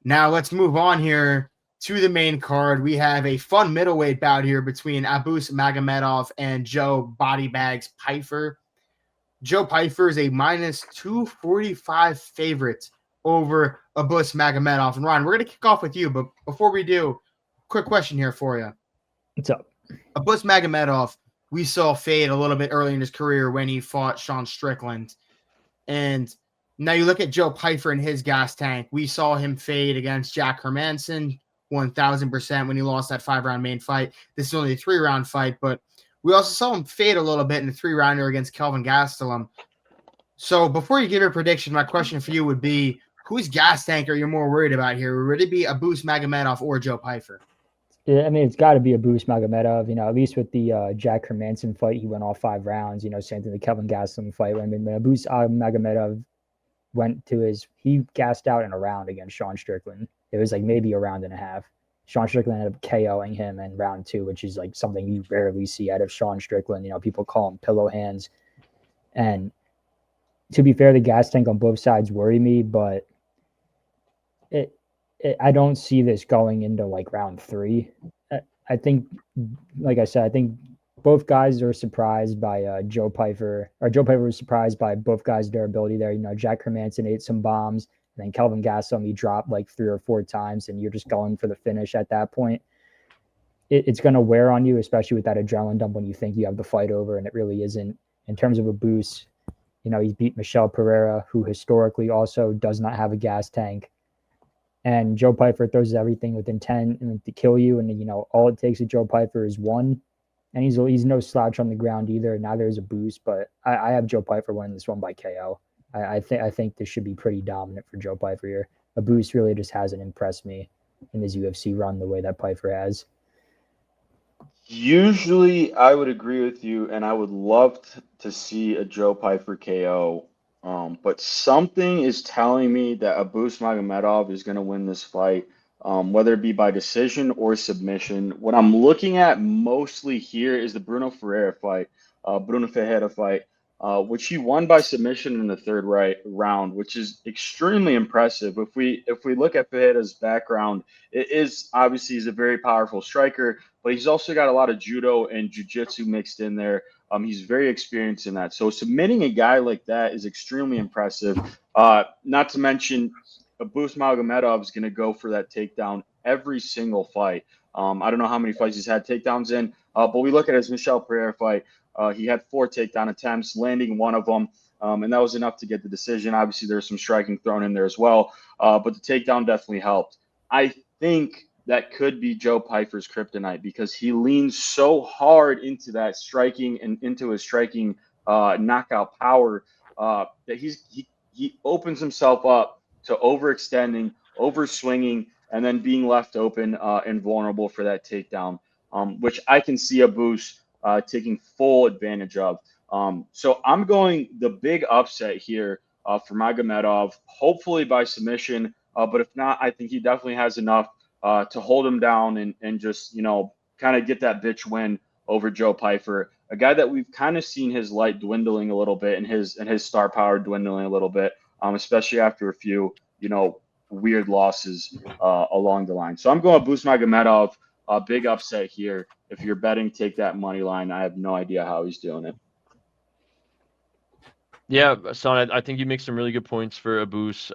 Now let's move on here to the main card. We have a fun middleweight bout here between Abusupiyan Magomedov and Joe Bodybags Pyfer. Joe Pyfer is a minus 245 favorite over Abusupiyan Magomedov. And Ron, we're going to kick off with you, but before we do, quick question here for you. What's up? Abusupiyan Magomedov, we saw fade a little bit early in his career when he fought Sean Strickland. And now you look at Joe Pyfer in his gas tank. We saw him fade against Jack Hermanson 1,000% when he lost that 5-round main fight. This is only a 3-round fight, but we also saw him fade a little bit in the 3-rounder against Kelvin Gastelum. So before you give your prediction, my question for you would be, whose gas tank are you more worried about here? Would it be Abusupiyan Magomedov or Joe Pyfer? Yeah, I mean, it's got to be Abusupiyan Magomedov. At least with the Jack Hermanson fight, he went all 5 rounds. Same thing the Kelvin Gastelum fight. I mean, when Abusupiyan Magomedov went to he gassed out in a round against Sean Strickland. It was like maybe a round and a half. Sean Strickland ended up KOing him in round 2, which is like something you rarely see out of Sean Strickland. People call him pillow hands. And to be fair, the gas tank on both sides worry me, but I don't see this going into like round 3. I think, like I said, I think both guys are surprised by Joe Pyfer, or Joe Pyfer was surprised by both guys' durability there. Jack Hermanson ate some bombs, and then Kelvin Gastelum, he dropped like 3 or 4 times, and you're just going for the finish at that point. it's going to wear on you, especially with that adrenaline dump when you think you have the fight over and it really isn't. In terms of Abus, he's beat Michel Pereira, who historically also does not have a gas tank. And Joe Pyfer throws everything with intent and to kill you. And, all it takes with Joe Pyfer is one. And he's no slouch on the ground either. Neither is Abus, but I have Joe Pyfer winning this one by KO. I think this should be pretty dominant for Joe Pyfer here. Abus really just hasn't impressed me in his UFC run the way that Pyfer has. Usually, I would agree with you, and I would love to see a Joe Pyfer KO. But something is telling me that Abusupiyan Magomedov is going to win this fight, whether it be by decision or submission. What I'm looking at mostly here is the Bruno Ferreira fight, which he won by submission in the third round, which is extremely impressive. If we look at Ferreira's background, it is obviously he's a very powerful striker, but he's also got a lot of judo and jiu-jitsu mixed in there. He's very experienced in that. So submitting a guy like that is extremely impressive. Not to mention, Abusupiyan Magomedov is going to go for that takedown every single fight. I don't know how many fights he's had takedowns in, but we look at his Michel Pereira fight. He had 4 takedown attempts, landing one of them, and that was enough to get the decision. Obviously, there's some striking thrown in there as well, but the takedown definitely helped. I think that could be Joe Pyfer's kryptonite because he leans so hard into that striking and into his striking knockout power that he opens himself up to overextending, overswinging, and then being left open and vulnerable for that takedown, which I can see Abus taking full advantage of. So I'm going the big upset here for Magomedov, hopefully by submission. But if not, I think he definitely has enough to hold him down and just, kind of get that bitch win over Joe Pyfer, a guy that we've kind of seen his light dwindling a little bit and his star power dwindling a little bit, especially after a few, weird losses along the line. So I'm going Abusupiyan Magomedov, a big upset here. If you're betting, take that money line. I have no idea how he's doing it. Yeah, Son, I think you make some really good points for Abus.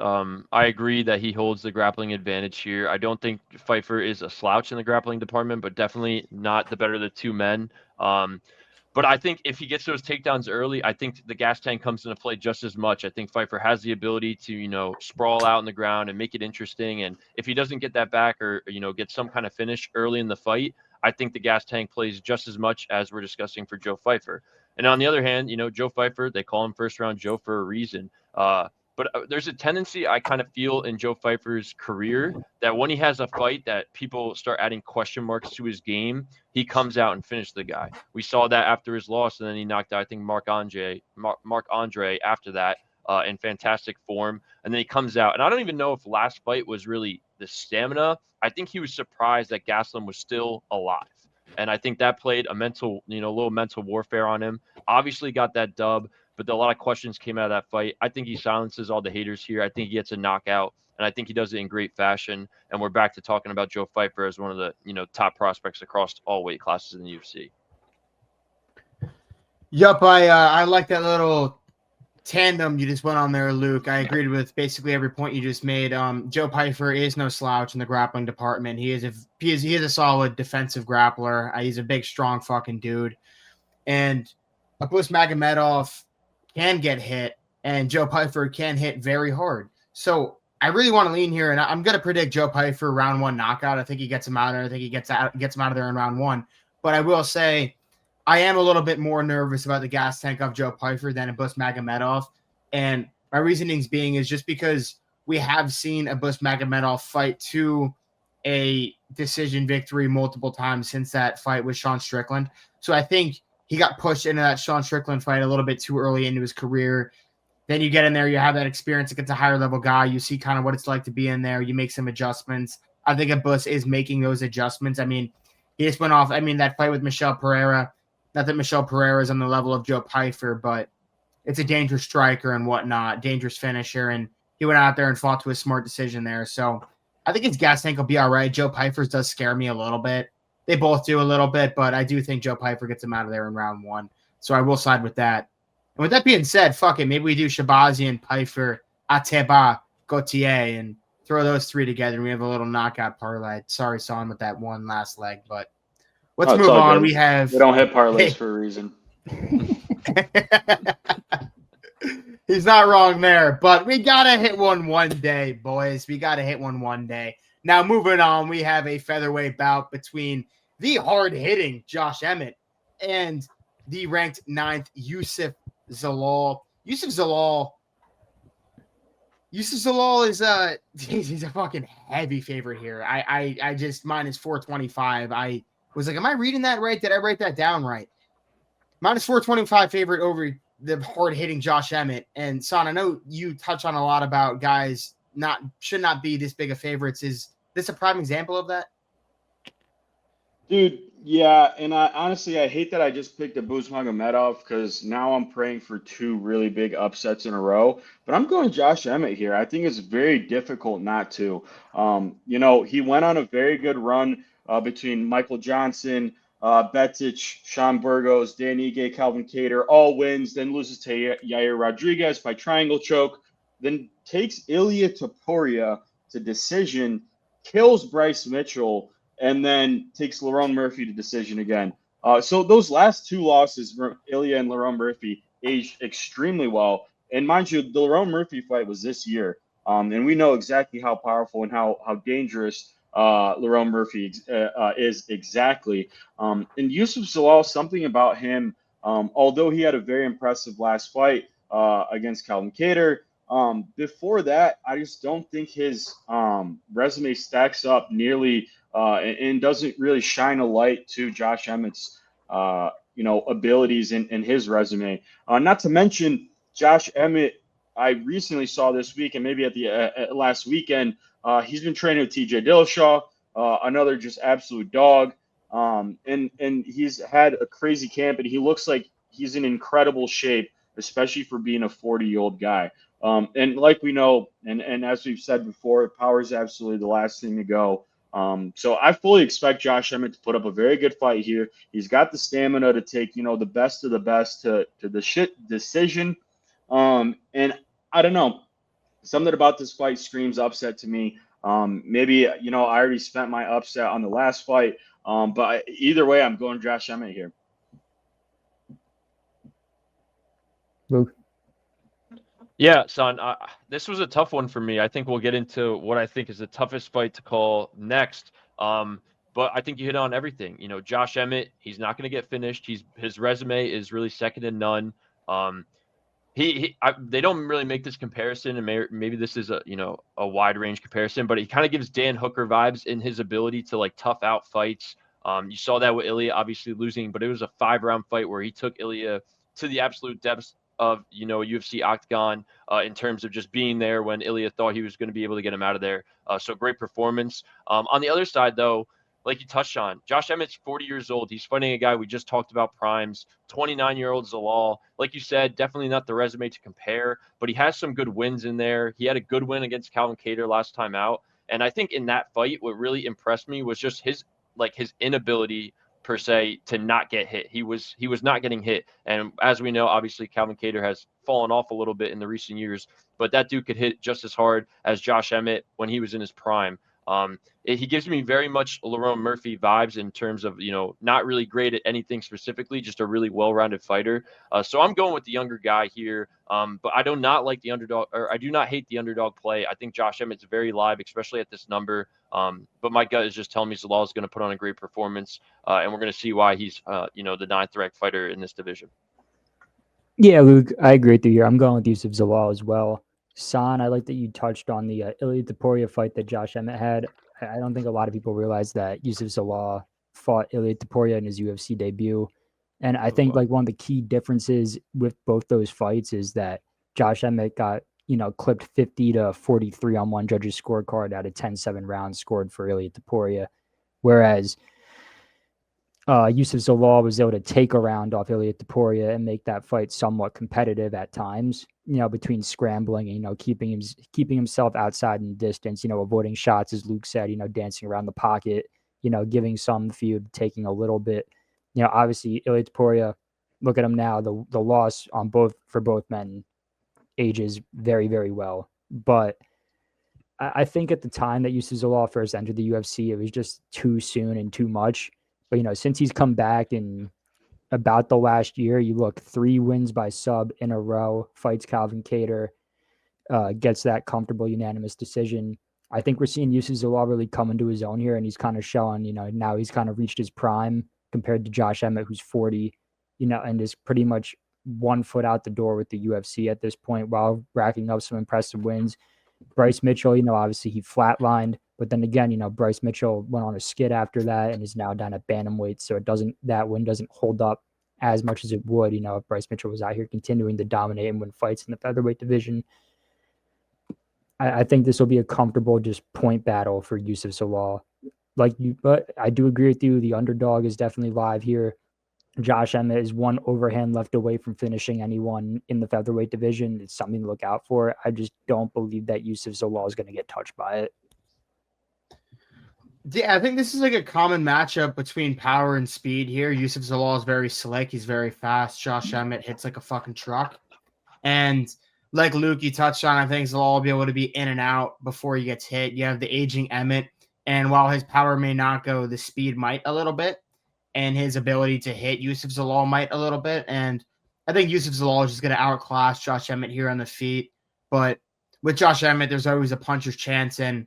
I agree that he holds the grappling advantage here. I don't think Pyfer is a slouch in the grappling department, but definitely not the better of the two men. But I think if he gets those takedowns early, I think the gas tank comes into play just as much. I think Pyfer has the ability to, sprawl out on the ground and make it interesting. And if he doesn't get that back or, get some kind of finish early in the fight, I think the gas tank plays just as much as we're discussing for Joe Pyfer. And on the other hand, Joe Pyfer, they call him first round Joe for a reason. But there's a tendency I kind of feel in Joe Pyfer's career that when he has a fight that people start adding question marks to his game, he comes out and finishes the guy. We saw that after his loss, and then he knocked out, I think, Marc Andre after that in fantastic form. And then he comes out. And I don't even know if last fight was really the stamina. I think he was surprised that Gastelum was still alive. And I think that played a little mental warfare on him. Obviously got that dub, but a lot of questions came out of that fight. I think he silences all the haters here. I think he gets a knockout, and I think he does it in great fashion. And we're back to talking about Joe Pyfer as one of the top prospects across all weight classes in the UFC. Yup, I like that little tandem you just went on there, Luke. I agreed with basically every point you just made. Joe Pyfer is no slouch in the grappling department. He is a solid defensive grappler. He's a big, strong fucking dude. And Abusupiyan Magomedov can get hit, and Joe Pyfer can hit very hard. So I really want to lean here, and I'm going to predict Joe Pyfer round 1 knockout. I think he gets him out there. I think he gets him out of there in round 1. But I will say I am a little bit more nervous about the gas tank of Joe Pyfer than Abusupiyan Magomedov. And my reasonings being is just because we have seen Abusupiyan Magomedov fight to a decision victory multiple times since that fight with Sean Strickland. So I think he got pushed into that Sean Strickland fight a little bit too early into his career. Then you get in there, you have that experience against a higher level guy. You see kind of what it's like to be in there. You make some adjustments. I think Abus is making those adjustments. I mean, he just went off. I mean, that fight with Michel Pereira, not that Michel Pereira is on the level of Joe Pyfer, but it's a dangerous striker and whatnot, dangerous finisher. And he went out there and fought to a smart decision there. So I think his gas tank will be all right. Joe Pyfer's does scare me a little bit. They both do a little bit, but I do think Joe Pyfer gets him out of there in round 1. So I will side with that. And with that being said, fuck it. Maybe we do Shabazian, Pyfer, Ateba, Gautier, and throw those 3 together. And we have a little knockout parlay. Sorry, Son, with that one last leg, but Let's move on. We don't hit parlays for a reason. He's not wrong there, but we gotta hit one day, boys. We gotta hit one day. Now, moving on, we have a featherweight bout between the hard-hitting Josh Emmett and the ranked 9th Youssef Zalal. Youssef Zalal is he's a fucking heavy favorite here. I just minus 425. I was like, am I reading that right? Did I write that down right? Minus 425 favorite over the hard-hitting Josh Emmett. And Son, I know you touch on a lot about guys should not be this big of favorites. Is this a prime example of that? Dude, yeah, and I hate that I just picked Abusupiyan Magomedov because now I'm praying for 2 really big upsets in a row. But I'm going Josh Emmett here. I think it's very difficult not to. He went on a very good run between Michael Johnson, Betic, Sean Burgos, Dan Ige, Calvin Kattar, all wins, then loses to Yair Rodriguez by triangle choke, then takes Ilia Tapuria to decision, kills Bryce Mitchell, and then takes Lerone Murphy to decision again. So those last 2 losses, Ilia and Lerone Murphy, aged extremely well. And mind you, the Lerone Murphy fight was this year. And we know exactly how powerful and how dangerous Lerone Murphy is exactly. And Youssef Zalal, something about him, although he had a very impressive last fight against Calvin Kattar, before that, I just don't think his resume stacks up nearly and doesn't really shine a light to Josh Emmett's abilities in his resume. Not to mention Josh Emmett, I recently saw this week and maybe at the last weekend, he's been training with TJ Dillashaw, another just absolute dog. And he's had a crazy camp, and he looks like he's in incredible shape, especially for being a 40-year-old guy. And like we know, and as we've said before, power is absolutely the last thing to go. So I fully expect Josh Emmett to put up a very good fight here. He's got the stamina to take, the best of the best to the decision. And I don't know, something about this fight screams upset to me. Maybe, I already spent my upset on the last fight. But either way, I'm going Josh Emmett here. Luke? Yeah, Son, this was a tough one for me. I think we'll get into what I think is the toughest fight to call next. But I think you hit on everything. Josh Emmett, he's not going to get finished. His resume is really second to none. They don't really make this comparison, and maybe this is a wide range comparison, but he kind of gives Dan Hooker vibes in his ability to like tough out fights. You saw that with Ilia obviously losing, but it was a 5-round fight where he took Ilia to the absolute depths of a UFC Octagon in terms of just being there when Ilia thought he was going to be able to get him out of there. So great performance. On the other side, though, like you touched on, Josh Emmett's 40 years old. He's fighting a guy we just talked about, primes, 29-year-old Zalal. Like you said, definitely not the resume to compare, but he has some good wins in there. He had a good win against Calvin Kattar last time out. And I think in that fight, what really impressed me was just his inability per se to not get hit. He was not getting hit. And as we know, obviously Calvin Kattar has fallen off a little bit in the recent years, but that dude could hit just as hard as Josh Emmett when he was in his prime. He gives me very much Lerone Murphy vibes in terms of, not really great at anything specifically, just a really well-rounded fighter. So I'm going with the younger guy here. But I do not like the underdog, or I do not hate the underdog play. I think Josh Emmett's very live, especially at this number. But my gut is just telling me Zalal is going to put on a great performance. And we're going to see why he's, the 9th ranked fighter in this division. Yeah, Luke, I agree with you here. I'm going with Youssef Zalal as well. San, I like that you touched on the Ilia Tapuria fight that Josh Emmett had. I don't think a lot of people realize that Youssef Zalal fought Ilia Tapuria in his UFC debut. And I think one of the key differences with both those fights is that Josh Emmett got, clipped 50-43 on one judge's scorecard out of 10-7 rounds scored for Ilia Tapuria. Whereas Youssef Zalal was able to take a round off Ilia Tapuria and make that fight somewhat competitive at times, between scrambling and, keeping himself outside in distance, avoiding shots, as Luke said, dancing around the pocket, giving some feud, taking a little bit. Obviously Ilia Tapuria, look at him now, the loss for both men ages very, very well. But I think at the time that Youssef Zalal first entered the UFC, it was just too soon and too much But, since he's come back in about the last year, you look 3 wins by sub in a row, fights Calvin Kattar, gets that comfortable unanimous decision. I think we're seeing Youssef Zalal really come into his own here, and he's kind of showing, now he's kind of reached his prime compared to Josh Emmett, who's 40, and is pretty much 1 foot out the door with the UFC at this point while racking up some impressive wins. Bryce Mitchell, obviously he flatlined, but then again, Bryce Mitchell went on a skid after that and is now down at bantamweight. So that win doesn't hold up as much as it would, if Bryce Mitchell was out here continuing to dominate and win fights in the featherweight division. I think this will be a comfortable just point battle for Youssef Zalal. But I do agree with you. The underdog is definitely live here. Josh Emmett is 1 overhand left away from finishing anyone in the featherweight division. It's something to look out for. I just don't believe that Youssef Zalal is going to get touched by it. Yeah, I think this is like a common matchup between power and speed here. Youssef Zalal is very slick. He's very fast. Josh Emmett hits like a fucking truck. And like Luke, you touched on, I think Zalal will be able to be in and out before he gets hit. You have the aging Emmett. And while his power may not go, the speed might a little bit. And his ability to hit Youssef Zalal might a little bit. And I think Youssef Zalal is just going to outclass Josh Emmett here on the feet. But with Josh Emmett, there's always a puncher's chance. And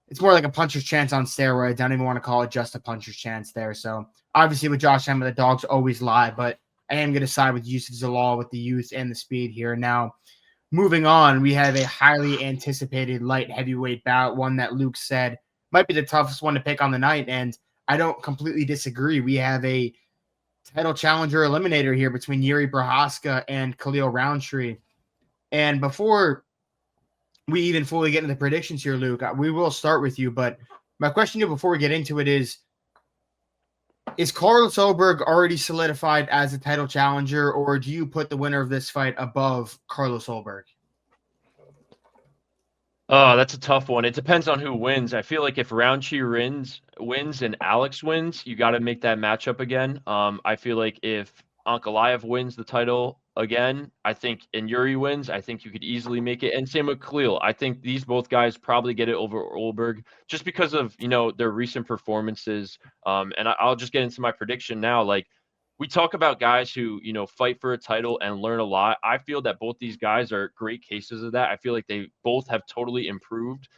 it's more like a puncher's chance on steroids. I don't even want to call it just a puncher's chance there. So obviously with Josh Emmett, the dogs always lie. But I am going to side with Youssef Zalal with the youth and the speed here. Now, moving on, we have a highly anticipated light heavyweight bout, one that Luke said might be the toughest one to pick on the night. And I don't completely disagree. We have a title challenger eliminator here between Jiri Prochazka and Khalil Rountree. And before we even fully get into the predictions here, Luke, we will start with you. But my question to you before we get into it is Carlos Ulberg already solidified as a title challenger, or do you put the winner of this fight above Carlos Ulberg? Oh, that's a tough one. It depends on who wins. I feel like if Rountree wins and Alex wins, you got to make that matchup again. I feel like if Ankalaev wins the title again, and Jiri wins, I think you could easily make it. And same with Khalil. I think these both guys probably get it over Ulberg just because of, their recent performances. And I'll just get into my prediction now. Like, we talk about guys who, fight for a title and learn a lot. I feel that both these guys are great cases of that. I feel like they both have totally improved.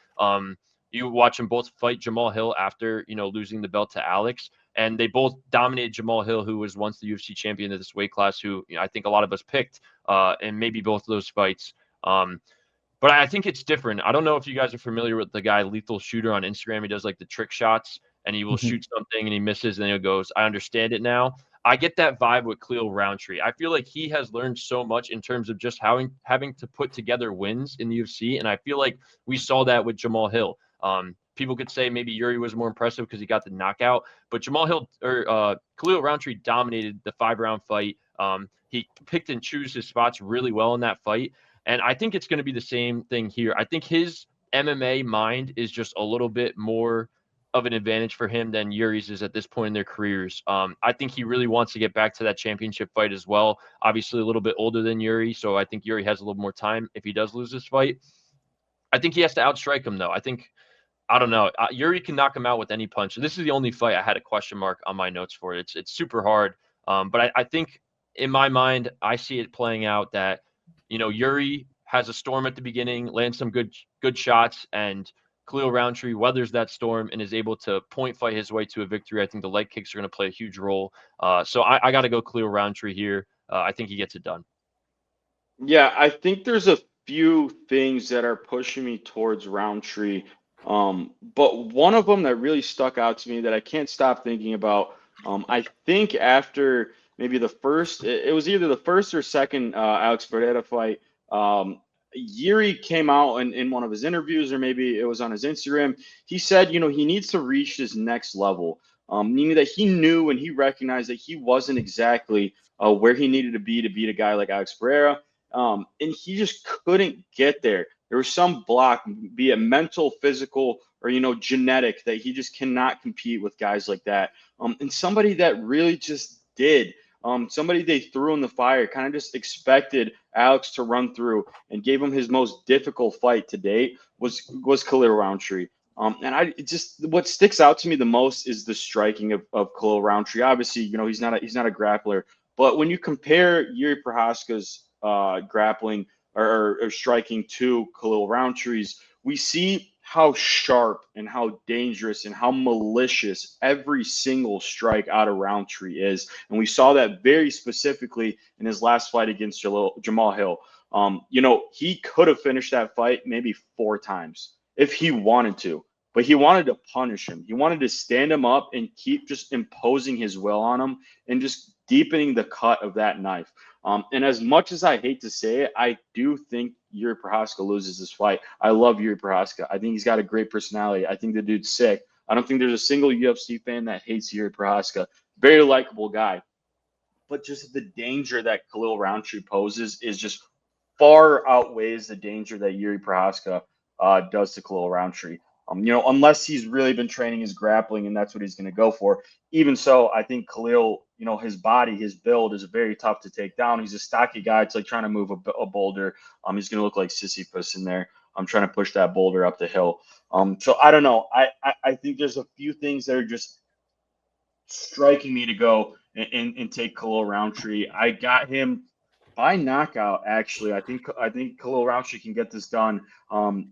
You watch them both fight Jamal Hill after, losing the belt to Alex, and they both dominated Jamal Hill, who was once the UFC champion of this weight class, who I think a lot of us picked, and maybe both of those fights. But I think it's different. I don't know if you guys are familiar with the guy Lethal Shooter on Instagram. He does like the trick shots, and he will shoot something and he misses, and then he goes, I understand it now. I get that vibe with Khalil Rountree. I feel like he has learned so much in terms of just having to put together wins in the UFC, and I feel like we saw that with Jamal Hill. People could say maybe Jiri was more impressive because he got the knockout, but Khalil Rountree dominated the 5-round fight. He picked and chose his spots really well in that fight, and I think it's going to be the same thing here. I think his MMA mind is just a little bit more of an advantage for him than Jiri's is at this point in their careers. I think he really wants to get back to that championship fight as well. Obviously a little bit older than Jiri, so I think Jiri has a little more time if he does lose this fight. I think he has to outstrike him, though. I don't know. Jiri can knock him out with any punch. This is the only fight I had a question mark on my notes for. It's super hard. But I think in my mind, I see it playing out that, Jiri has a storm at the beginning, lands some good shots, and Khalil Rountree weathers that storm and is able to point fight his way to a victory. I think the leg kicks are going to play a huge role. So I got to go Khalil Rountree here. I think he gets it done. Yeah, I think there's a few things that are pushing me towards Rountree. But one of them that really stuck out to me that I can't stop thinking about, I think after maybe it was either the first or second Alex Pereira fight, Jiri came out in one of his interviews, or maybe it was on his Instagram. He said, he needs to reach his next level, meaning that he knew and he recognized that he wasn't exactly where he needed to beat a guy like Alex Pereira. And he just couldn't get there. There was some block, be it mental, physical, or, genetic, that he just cannot compete with guys like that. And somebody that really just did. Somebody they threw in the fire, kind of just expected Alex to run through and gave him his most difficult fight to date was Khalil Rountree. What sticks out to me the most is the striking of Khalil Rountree. Obviously, he's not a grappler, but when you compare Jiri Prochazka's grappling or striking to Khalil Rountree's, we see how sharp and how dangerous and how malicious every single strike out of Rountree is, and we saw that very specifically in his last fight against Jamal Hill. He could have finished that fight maybe 4 times if he wanted to, but he wanted to punish him. He wanted to stand him up and keep just imposing his will on him and just deepening the cut of that knife. And as much as I hate to say it, I do think Jiri Prochazka loses this fight. I love Jiri Prochazka. I think he's got a great personality. I think the dude's sick. I don't think there's a single UFC fan that hates Jiri Prochazka. Very likable guy. But just the danger that Khalil Rountree poses is just far outweighs the danger that Jiri Prochazka does to Khalil Rountree. Unless he's really been training his grappling and that's what he's going to go for. Even so, I think Khalil, his body, his build is very tough to take down. He's a stocky guy. It's like trying to move a boulder. He's going to look like Sisyphus in there. I'm trying to push that boulder up the hill. So I don't know. I think there's a few things that are just striking me to go and take Khalil Rountree. I got him by knockout, actually. I think Khalil Rountree can get this done,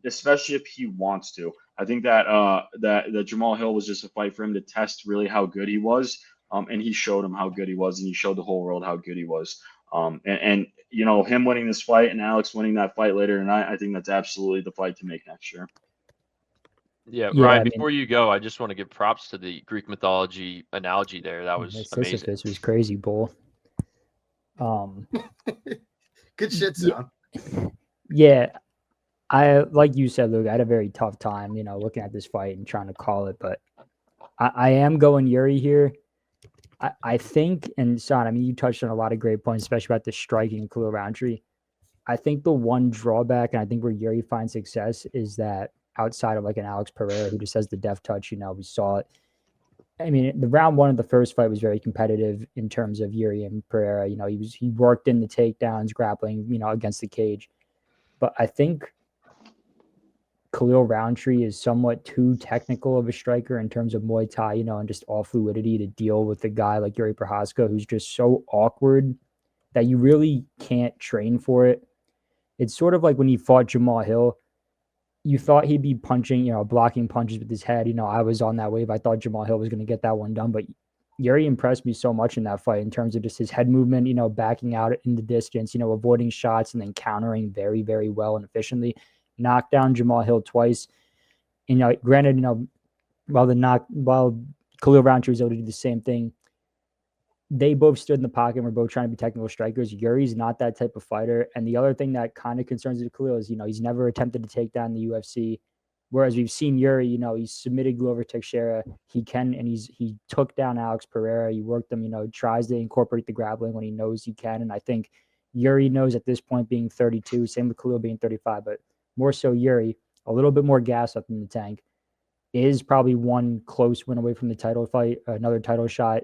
especially if he wants to. I think that Jamal Hill was just a fight for him to test really how good he was, and he showed him how good he was, and he showed the whole world how good he was. And him winning this fight and Alex winning that fight later tonight, I think that's absolutely the fight to make next year. Yeah, Ryan, before you go, I just want to give props to the Greek mythology analogy there. That was amazing. Sisyphus was crazy, bull. Good shit, son. Yeah, I like you said, Luke. I had a very tough time, looking at this fight and trying to call it, but I am going Jiri here. I think, and Son, you touched on a lot of great points, especially about the striking Khalil Rountree. I think the one drawback, and I think where Jiri finds success, is that outside of like an Alex Pereira who just has the deft touch, we saw it. The round 1 of the first fight was very competitive in terms of Jiri and Pereira. He worked in the takedowns, grappling, against the cage. But I think Khalil Rountree is somewhat too technical of a striker in terms of Muay Thai, and just all fluidity to deal with a guy like Jiri Prochazka, who's just so awkward that you really can't train for it. It's sort of like when he fought Jamal Hill. You thought he'd be punching, blocking punches with his head. I was on that wave. I thought Jamal Hill was going to get that one done, but Jiri impressed me so much in that fight in terms of just his head movement, backing out in the distance, avoiding shots and then countering very, very well and efficiently. Knocked down Jamal Hill twice. And, granted, while Khalil Rountree was able to do the same thing, they both stood in the pocket and were both trying to be technical strikers. Yuri's not that type of fighter. And the other thing that kind of concerns me with Khalil is, he's never attempted to take down the UFC. Whereas we've seen Jiri, he submitted Glover Teixeira. He took down Alex Pereira. He worked him, tries to incorporate the grappling when he knows he can. And I think Jiri knows at this point, being 32, same with Khalil being 35, but more so Jiri, a little bit more gas up in the tank, is probably one close win away from the title fight, another title shot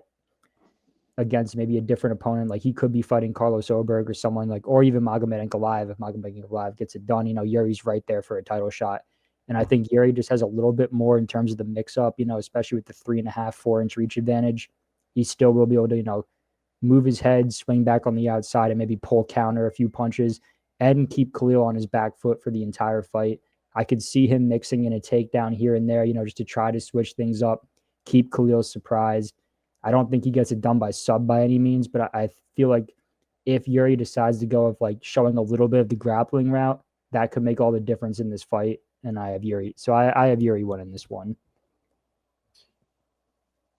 against maybe a different opponent. Like he could be fighting Carlos Oberg or someone or even Magomed Ankalaev. If Magomed Ankalaev gets it done, Yuri's right there for a title shot. And I think Jiri just has a little bit more in terms of the mix-up, especially with the 3.5, 4 inch reach advantage. He still will be able to, move his head, swing back on the outside, and maybe pull counter a few punches and keep Khalil on his back foot for the entire fight. I could see him mixing in a takedown here and there, just to try to switch things up, keep Khalil surprised. I don't think he gets it done by sub by any means, but I feel like if Jiri decides to go of showing a little bit of the grappling route, that could make all the difference in this fight. And I have Jiri. So I have Jiri winning this one.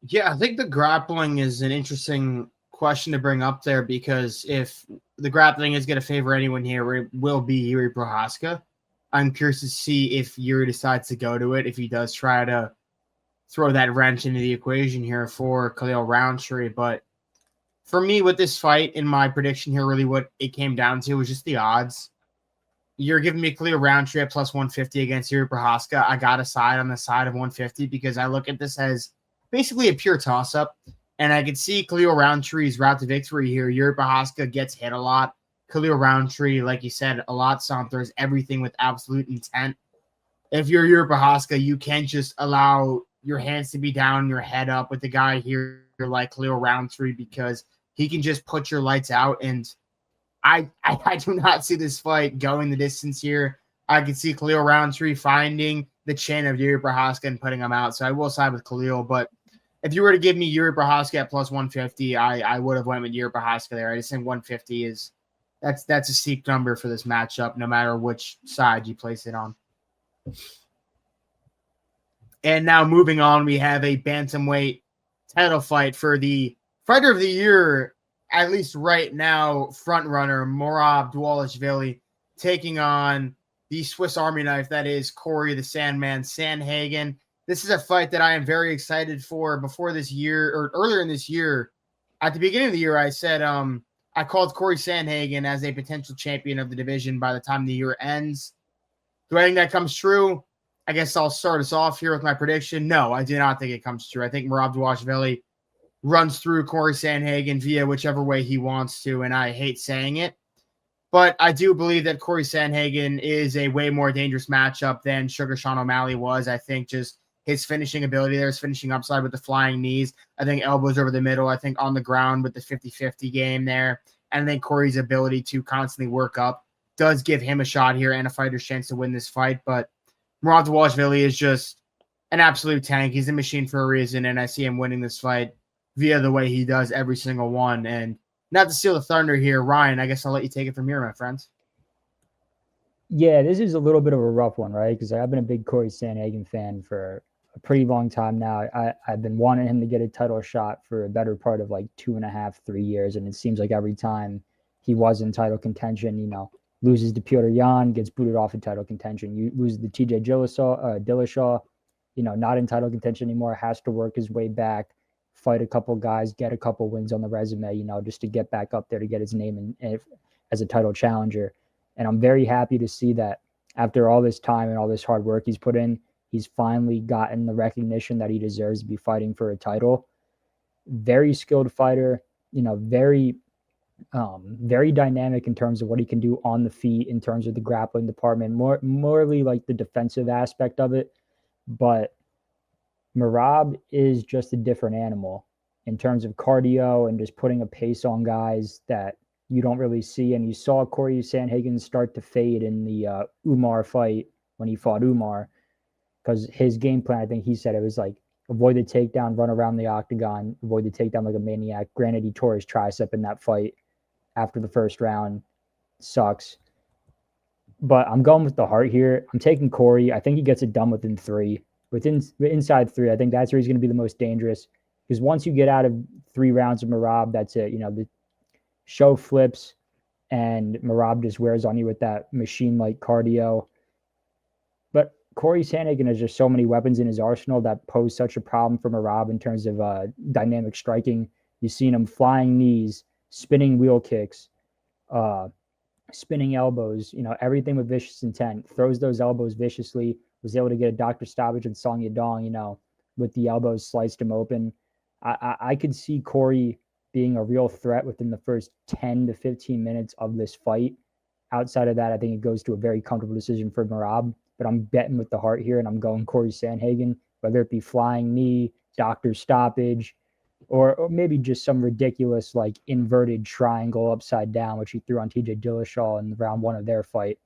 Yeah, I think the grappling is an interesting question to bring up there, because if the grappling is going to favor anyone here, it will be Jiri Prochazka. I'm curious to see if Jiri decides to go to it, if he does try to throw that wrench into the equation here for Khalil Rountree. But for me, with this fight, in my prediction here, really what it came down to was just the odds. You're giving me Khalil Rountree at plus 150 against Jiri Prochazka. I got to side on the side of 150 because I look at this as basically a pure toss-up. And I could see Khalil Rountree's route to victory here. Jiri Prochazka gets hit a lot. Khalil Rountree, like you said, a lot, throws everything with absolute intent. if you're Jiri Prochazka, you can't just allow your hands to be down, your head up with the guy here like Khalil Rountree, because he can just put your lights out. And I do not see this fight going the distance here. I could see Khalil Rountree finding the chin of Jiri Prochazka and putting him out. So I will side with Khalil. But if you were to give me Jiri Prochazka at plus 150, I would have went with Jiri Prochazka there. I just think 150 is that's a steep number for this matchup, no matter which side you place it on. And now moving on, we have a bantamweight title fight for the fighter of the year, at least right now, front runner Merab Dvalishvili taking on the Swiss Army knife that is Cory the Sandman Sandhagen. This is a fight that I am very excited for. Before this year, or earlier in this year, at the beginning of the year, I said I called Cory Sandhagen as a potential champion of the division by the time the year ends. Do I think that comes true? I guess I'll start us off here with my prediction. No, I do not think it comes true. I think Merab Dvalishvili runs through Cory Sandhagen via whichever way he wants to, and I hate saying it. But I do believe that Cory Sandhagen is a way more dangerous matchup than Sugar Sean O'Malley was. I think just his finishing ability there, his finishing upside with the flying knees. I think elbows over the middle. I think on the ground with the 50-50 game there. And I think Cory's ability to constantly work up does give him a shot here and a fighter's chance to win this fight. But Merab Dvalishvili is just an absolute tank. He's a machine for a reason, and I see him winning this fight via the way he does every single one. And not to steal the thunder here, Ryan, I guess I'll let you take it from here, my friend. Yeah, this is a little bit of a rough one, right? Because I've been a big Cory Sandhagen fan for a pretty long time now. I've been wanting him to get a title shot for a better part of like 2.5, 3 years. And it seems like every time he was in title contention, loses to Petr Yan, gets booted off in title contention. You lose to TJ Dillashaw, not in title contention anymore, has to work his way back, fight a couple guys, get a couple wins on the resume, just to get back up there to get his name as a title challenger. And I'm very happy to see that after all this time and all this hard work he's put in, he's finally gotten the recognition that he deserves to be fighting for a title. Very skilled fighter, very dynamic in terms of what he can do on the feet, in terms of the grappling department, morely like the defensive aspect of it. But Merab is just a different animal in terms of cardio and just putting a pace on guys that you don't really see. And you saw Cory Sandhagen start to fade in the Umar fight when he fought Umar, because his game plan, I think he said it was like avoid the takedown, run around the octagon, avoid the takedown like a maniac. Granted, he tore his tricep in that fight after the first round. Sucks. But I'm going with the heart here. I'm taking Cory. I think he gets it done within 3. Inside 3, I think that's where he's going to be the most dangerous. Because once you get out of 3 rounds of Merab, that's it. The show flips and Merab just wears on you with that machine-like cardio. But Cory Sandhagen has just so many weapons in his arsenal that pose such a problem for Merab in terms of dynamic striking. You've seen him flying knees, spinning wheel kicks, spinning elbows, everything with vicious intent, throws those elbows viciously, was able to get a doctor stoppage with Song Yadong, with the elbows sliced him open. I could see Cory being a real threat within the first 10 to 15 minutes of this fight. Outside of that, I think it goes to a very comfortable decision for Merab, but I'm betting with the heart here, and I'm going Cory Sandhagen, whether it be flying knee, doctor stoppage, or maybe just some ridiculous like inverted triangle upside down, which he threw on TJ Dillashaw in round 1 of their fight.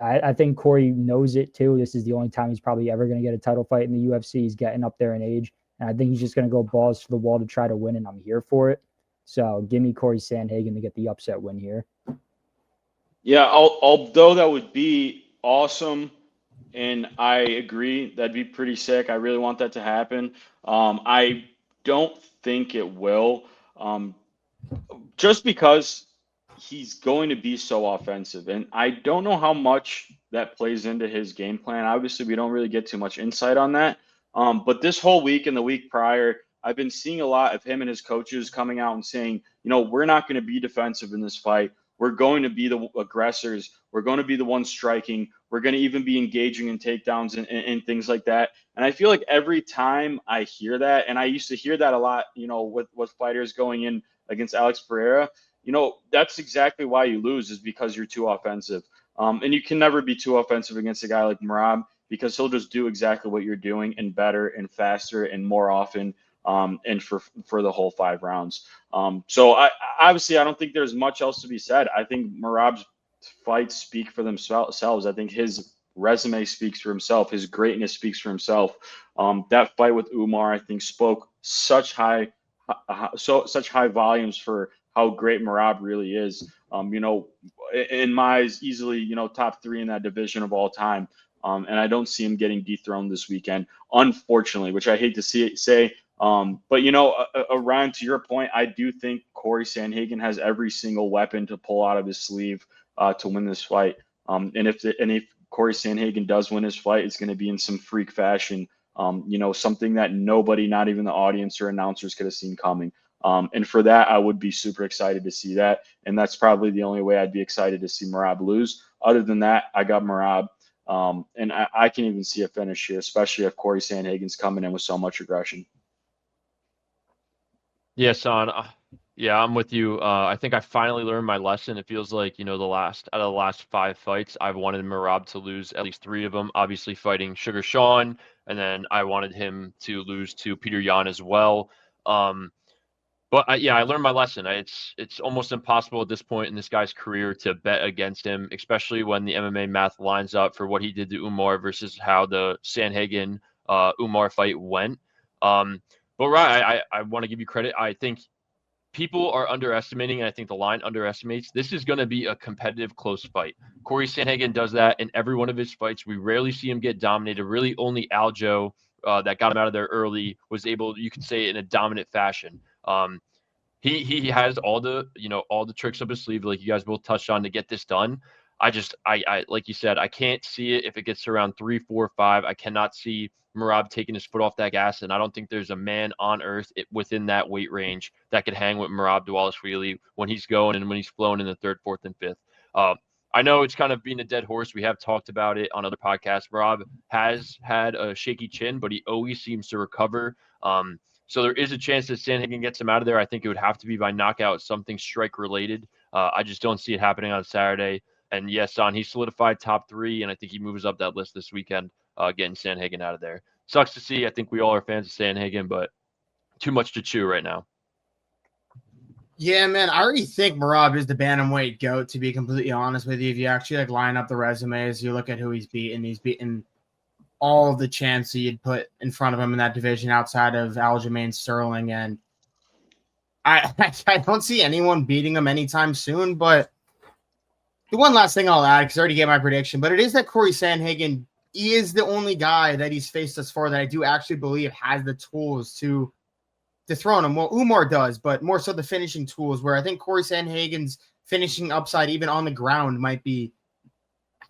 I think Cory knows it too. This is the only time he's probably ever going to get a title fight in the UFC. He's getting up there in age, and I think he's just going to go balls to the wall to try to win, and I'm here for it. So give me Cory Sandhagen to get the upset win here. Yeah, although that would be awesome, and I agree, that'd be pretty sick. I really want that to happen. I don't think it will, just because he's going to be so offensive. And I don't know how much that plays into his game plan. Obviously, we don't really get too much insight on that. But this whole week and the week prior, I've been seeing a lot of him and his coaches coming out and saying, we're not going to be defensive in this fight. We're going to be the aggressors. We're going to be the ones striking. We're going to even be engaging in takedowns and things like that. And I feel like every time I hear that, and I used to hear that a lot, with fighters going in against Alex Pereira, that's exactly why you lose, is because you're too offensive. And you can never be too offensive against a guy like Merab. because he'll just do exactly what you're doing and better and faster and more often, and for the whole 5 rounds. So obviously I don't think there's much else to be said. I think Merab's fights speak for themselves. I think his resume speaks for himself. His greatness speaks for himself. That fight with Umar, I think, spoke such high volumes for how great Merab really is. In my eyes, easily, top 3 in that division of all time. And I don't see him getting dethroned this weekend, unfortunately, which I hate to say. But Ryan, to your point, I do think Cory Sandhagen has every single weapon to pull out of his sleeve to win this fight. And if Cory Sandhagen does win his fight, it's going to be in some freak fashion. Something that nobody, not even the audience or announcers, could have seen coming. And for that, I would be super excited to see that. And that's probably the only way I'd be excited to see Merab lose. Other than that, I got Merab. And I can even see a finish here, especially if Cory Sandhagen's coming in with so much aggression. Yeah, Son. Yeah, I'm with you. I think I finally learned my lesson. It feels like, out of the last 5 fights, I've wanted Merab to lose at least 3 of them, obviously fighting Sugar Sean, and then I wanted him to lose to Peter Yan as well. But I learned my lesson. It's almost impossible at this point in this guy's career to bet against him, especially when the MMA math lines up for what he did to Umar versus how the Sandhagen Umar fight went. But Ryan, I want to give you credit. I think people are underestimating, and I think the line underestimates. This is going to be a competitive, close fight. Cory Sandhagen does that in every one of his fights. We rarely see him get dominated. Really, only Aljo that got him out of there early was able, you could say, in a dominant fashion. He has all the tricks up his sleeve, like you guys both touched on, to get this done. I like you said, I can't see it if it gets to around 3, 4, 5. I cannot see Merab taking his foot off that gas, and I don't think there's a man on earth within that weight range that could hang with Merab Dvalishvili when he's going and when he's flowing in the 3rd, 4th, and 5th. I know it's kind of being a dead horse. We have talked about it on other podcasts. Merab has had a shaky chin, but he always seems to recover. So there is a chance that Sandhagen gets him out of there. I think it would have to be by knockout, something strike related. I just don't see it happening on Saturday. And yes, he solidified top 3, and I think he moves up that list this weekend, getting Sandhagen out of there. Sucks to see. I think we all are fans of Sandhagen, but too much to chew right now. Yeah, man, I already think Merab is the bantamweight GOAT, to be completely honest with you. If you actually line up the resumes, you look at who he's beaten all of the champs that you'd put in front of him in that division outside of Aljamain Sterling. And I don't see anyone beating him anytime soon. But the one last thing I'll add, because I already gave my prediction, but it is that Cory Sandhagen is the only guy that he's faced thus far that I do actually believe has the tools to dethrone him. Well, Umar does, but more so the finishing tools, where I think Cory Sandhagen's finishing upside, even on the ground, might be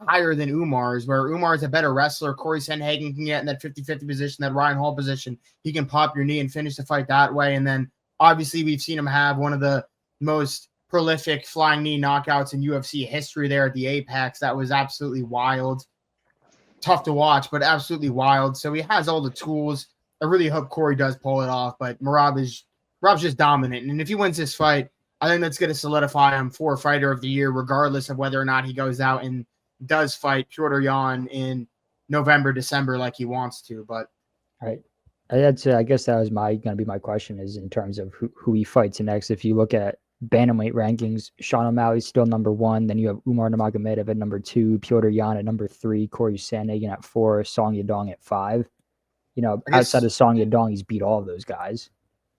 higher than Umar's, where Umar is a better wrestler. Cory Sandhagen can get in that 50-50 position, that Ryan Hall position. He can pop your knee and finish the fight that way. And then obviously we've seen him have one of the most prolific flying knee knockouts in UFC history there at the Apex. That was absolutely wild. Tough to watch, but absolutely wild. So he has all the tools. I really hope Cory does pull it off, but Merab's just dominant. And if he wins this fight, I think that's going to solidify him for Fighter of the Year, regardless of whether or not he goes out and does fight Piotr Yan in November, December, like he wants to. But right, I guess that was going to be my question, is in terms of who he fights next. If you look at bantamweight rankings, Sean O'Malley's still number 1. Then you have Umar Nurmagomedov at number 2, Piotr Yan at number 3, Cory Sandhagen at 4, Song Yadong at 5. Outside of Song Yadong, he's beat all of those guys.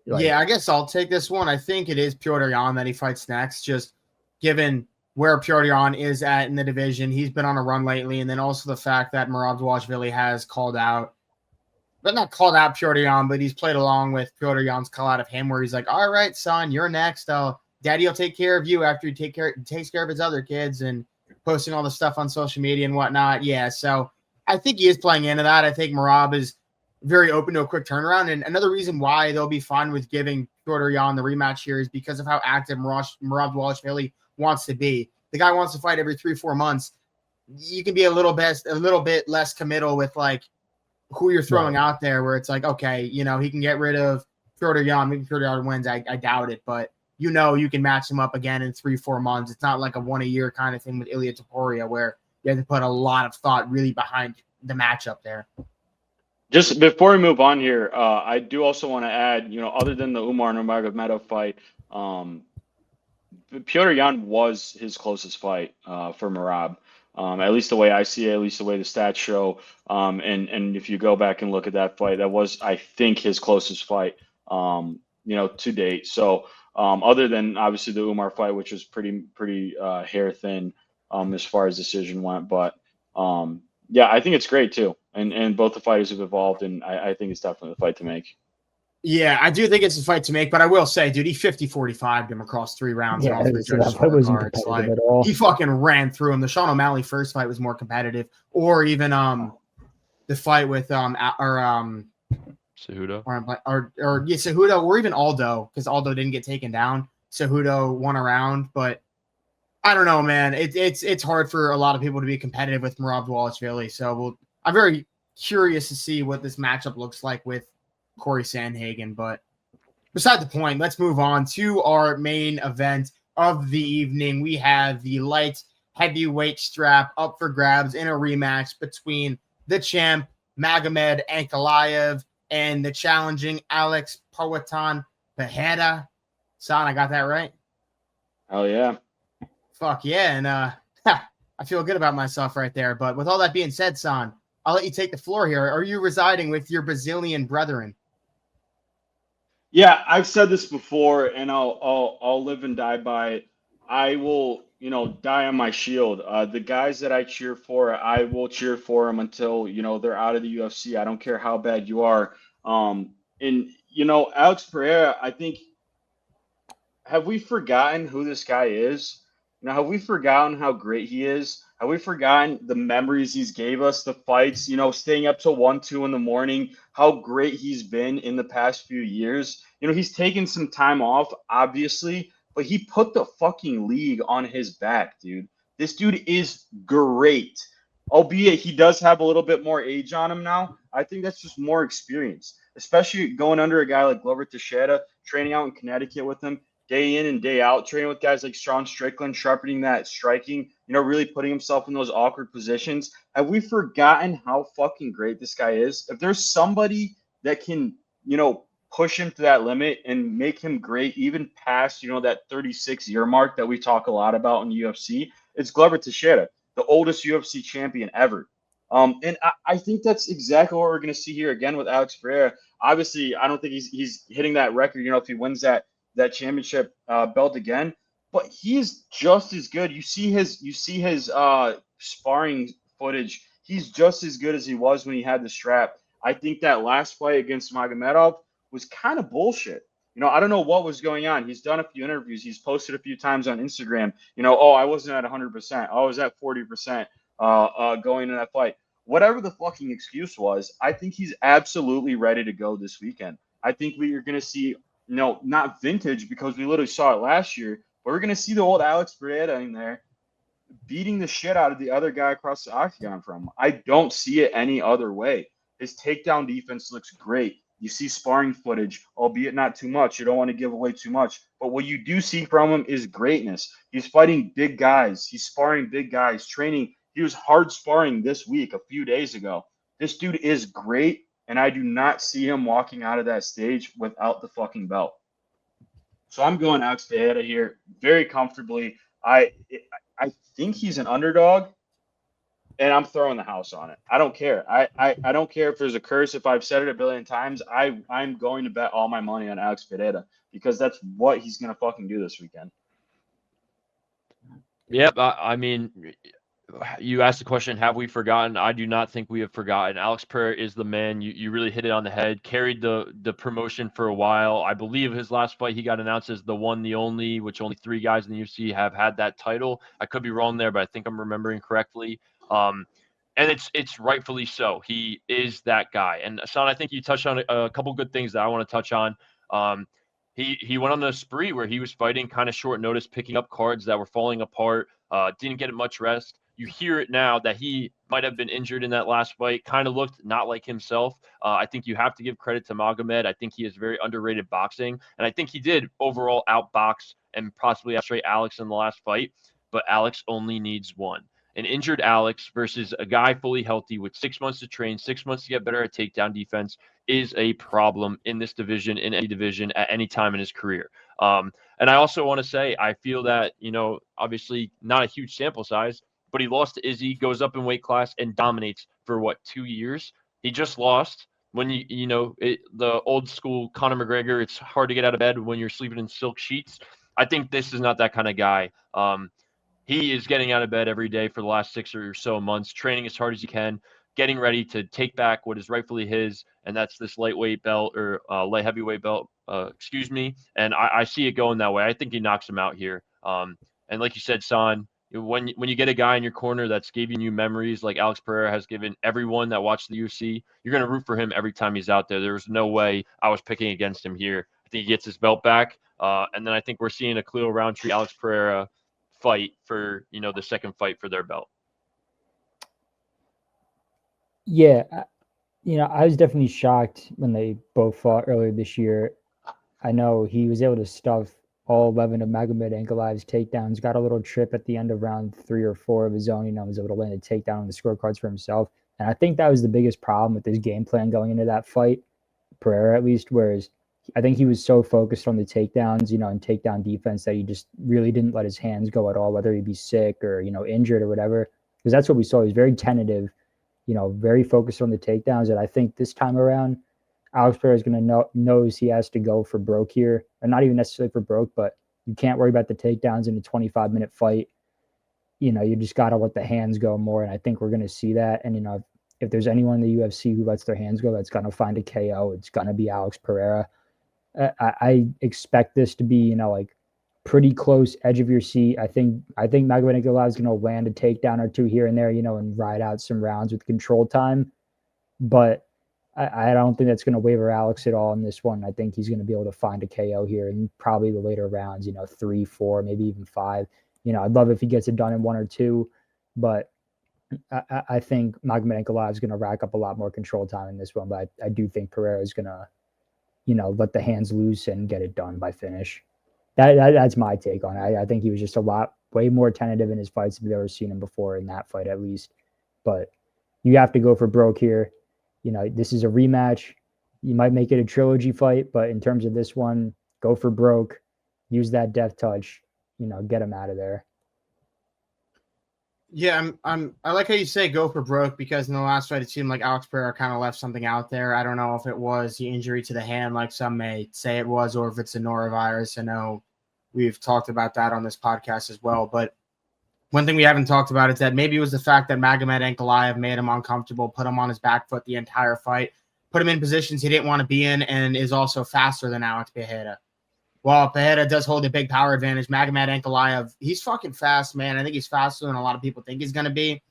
Yeah, I guess I'll take this one. I think it is Piotr Yan that he fights next, just given where Piotr Yan is at in the division. He's been on a run lately, and then also the fact that Merab Dvalishvili has called out, but not called out Piotr Yan, but he's played along with Piotr Yan's call out of him, where he's like, all right, son, you're next. Daddy will take care of you after he takes care of his other kids, and posting all the stuff on social media and whatnot. Yeah, so I think he is playing into that. I think Merab is very open to a quick turnaround. And another reason why they'll be fine with giving Piotr Yan the rematch here is because of how active Merab Dvalishvili wants to be. The guy wants to fight every 3-4 months. You can be a little bit less committal with like who you're throwing out there, where it's like, okay, he can get rid of Piotr Yan. Maybe Piotr Yan wins. I doubt it, but you can match him up again in 3-4 months. It's not like a 1 a year kind of thing with Ilia Tapuria, where you have to put a lot of thought really behind the matchup there. Just before we move on here, I do also want to add, other than the Umar Nurmagomedov fight, Petr Yan was his closest fight for Merab. At least the way I see it, at least the way the stats show. And if you go back and look at that fight, that was, I think, his closest fight, to date. So other than obviously the Umar fight, which was pretty hair thin as far as decision went. But yeah, I think it's great too. And both the fighters have evolved, and I think it's definitely the fight to make. Yeah, I do think it's a fight to make, but I will say, dude, he 50-45'd him across 3 rounds. Yeah, so that fight wasn't competitive at all. He fucking ran through him. The Sean O'Malley first fight was more competitive, or even the fight with Cejudo Cejudo, or even Aldo, because Aldo didn't get taken down. Cejudo won a round, but I don't know, man. It's hard for a lot of people to be competitive with Merab Dvalishvili. So I'm very curious to see what this matchup looks like with Cory Sandhagen. But beside the point, let's move on to our main event of the evening. We have the light heavyweight strap up for grabs in a rematch between the champ Magomed Ankalaev and the challenging Alex Pereira. Son, I got that right? Oh yeah. Fuck yeah. And I feel good about myself right there. But with all that being said, Son, I'll let you take the floor here. Are you residing with your Brazilian brethren? Yeah, I've said this before, and I'll live and die by it. I will, die on my shield. The guys that I cheer for, I will cheer for them until they're out of the UFC. I don't care how bad you are. And Alex Pereira, I think, have we forgotten who this guy is? Have we forgotten how great he is? Have we forgotten the memories he's gave us, the fights, staying up till 1, 2 in the morning, how great he's been in the past few years? He's taken some time off, obviously, but he put the fucking league on his back, dude. This dude is great. Albeit he does have a little bit more age on him now. I think that's just more experience, especially going under a guy like Glover Teixeira, training out in Connecticut with him, day in and day out, training with guys like Sean Strickland, sharpening that striking, really putting himself in those awkward positions. Have we forgotten how fucking great this guy is? If there's somebody that can, push him to that limit and make him great, even past, that 36-year mark that we talk a lot about in the UFC, it's Glover Teixeira, the oldest UFC champion ever. And I think that's exactly what we're going to see here again with Alex Pereira. Obviously, I don't think he's hitting that record, if he wins that championship belt again, but he's just as good. You see his sparring footage. He's just as good as he was when he had the strap. I think that last fight against Magomedov was kind of bullshit. I don't know what was going on. He's done a few interviews. He's posted a few times on Instagram. I wasn't at 100%. I was at 40% going into that fight. Whatever the fucking excuse was, I think he's absolutely ready to go this weekend. I think we are going to see, not vintage because we literally saw it last year, but we're going to see the old Alex Pereira in there beating the shit out of the other guy across the octagon from him. I don't see it any other way. His takedown defense looks great. You see sparring footage, albeit not too much. You don't want to give away too much. But what you do see from him is greatness. He's fighting big guys. He's sparring big guys, training. He was hard sparring this week, a few days ago. This dude is great, and I do not see him walking out of that stage without the fucking belt. So I'm going Alex Pereira here very comfortably. I think he's an underdog, and I'm throwing the house on it. I don't care. I don't care if there's a curse. If I've said it a billion times, I'm going to bet all my money on Alex Pereira because that's what he's going to fucking do this weekend. Yep. I mean, you asked the question, have we forgotten? I do not think we have forgotten. Alex Pereira is the man. You really hit it on the head. Carried the promotion for a while. I believe his last fight, he got announced as the one, the only, which only 3 guys in the UFC have had that title. I could be wrong there, but I think I'm remembering correctly. And it's rightfully so. He is that guy. And Sean, I think you touched on a couple good things that I want to touch on. He went on a spree where he was fighting kind of short notice, picking up cards that were falling apart, didn't get much rest. You hear it now that he might have been injured in that last fight, kind of looked not like himself. I think you have to give credit to Magomed. I think he is very underrated boxing. And I think he did overall outbox and possibly outstrate Alex in the last fight. But Alex only needs one. an injured Alex versus a guy fully healthy with 6 months to train, 6 months to get better at takedown defense is a problem in this division, in any division, at any time in his career. And I also want to say, I feel that, obviously not a huge sample size, but he lost to Izzy, goes up in weight class, and dominates for 2 years. He just lost. When the old school Conor McGregor, it's hard to get out of bed when you're sleeping in silk sheets. I think this is not that kind of guy. He is getting out of bed every day for the last 6 or so months, training as hard as he can, getting ready to take back what is rightfully his, and that's this lightweight belt or light heavyweight belt, And I see it going that way. I think he knocks him out here. And like you said, San, when you get a guy in your corner that's giving you memories like Alex Pereira has given everyone that watched the UFC, you're going to root for him every time he's out there. There's no way I was picking against him here. I think he gets his belt back. And then I think we're seeing a Khalil Rountree, Alex Pereira fight for, the second fight for their belt. Yeah. I was definitely shocked when they both fought earlier this year. I know he was able to stuff all 11 of Magomed Ankalaev's takedowns, got a little trip at the end of round 3 or 4 of his own, was able to land a takedown on the scorecards for himself. And I think that was the biggest problem with his game plan going into that fight, Pereira at least, whereas I think he was so focused on the takedowns, and takedown defense that he just really didn't let his hands go at all, whether he be sick or, injured or whatever, because that's what we saw. He was very tentative, very focused on the takedowns. And I think this time around, Alex Pereira is going to knows he has to go for broke here, and not even necessarily for broke, but you can't worry about the takedowns in a 25-minute fight. You just got to let the hands go more, and I think we're going to see that. And if there's anyone in the UFC who lets their hands go, that's going to find a KO. It's going to be Alex Pereira. I expect this to be, pretty close, edge of your seat. I think Magomed Ankalaev is going to land a takedown or two here and there, and ride out some rounds with control time, but I don't think that's going to waver Alex at all in this one. I think he's going to be able to find a KO here in probably the later rounds, 3, 4, maybe even 5. I'd love if he gets it done in 1 or 2, but I think Magomed Ankalaev is going to rack up a lot more control time in this one. But I do think Pereira is going to, let the hands loose and get it done by finish. That's my take on it. I think he was just way more tentative in his fights than we've ever seen him before, in that fight at least. But you have to go for broke here. This is a rematch. You might make it a trilogy fight, but in terms of this one, go for broke, use that death touch, get him out of there. Yeah, I like how you say go for broke, because in the last fight it seemed like Alex Pereira kind of left something out there. I don't know if it was the injury to the hand, like some may say it was, or if it's a norovirus. I know we've talked about that on this podcast as well, but one thing we haven't talked about is that maybe it was the fact that Magomed Ankalaev made him uncomfortable, put him on his back foot the entire fight, put him in positions he didn't want to be in, and is also faster than Alex Pereira. While Pereira does hold a big power advantage, Magomed Ankalaev, he's fucking fast, man. I think he's faster than a lot of people think he's going to be.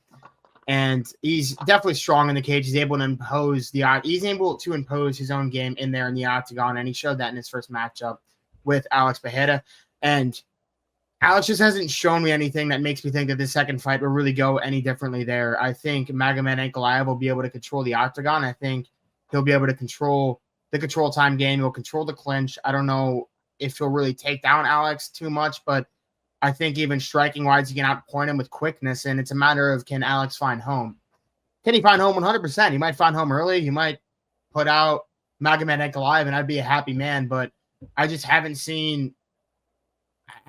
And he's definitely strong in the cage. He's able to impose his own game in there in the octagon, and he showed that in his first matchup with Alex Pereira. And Alex just hasn't shown me anything that makes me think that this second fight will really go any differently there. I think Magomed Ankalaev will be able to control the octagon. I think he'll be able to control the control time game. He'll control the clinch. I don't know if he'll really take down Alex too much, but I think even striking-wise, he can outpoint him with quickness, and it's a matter of, can Alex find home? Can he find home 100%? He might find home early. He might put out Magomed Ankalaev, and I'd be a happy man, but I just haven't seen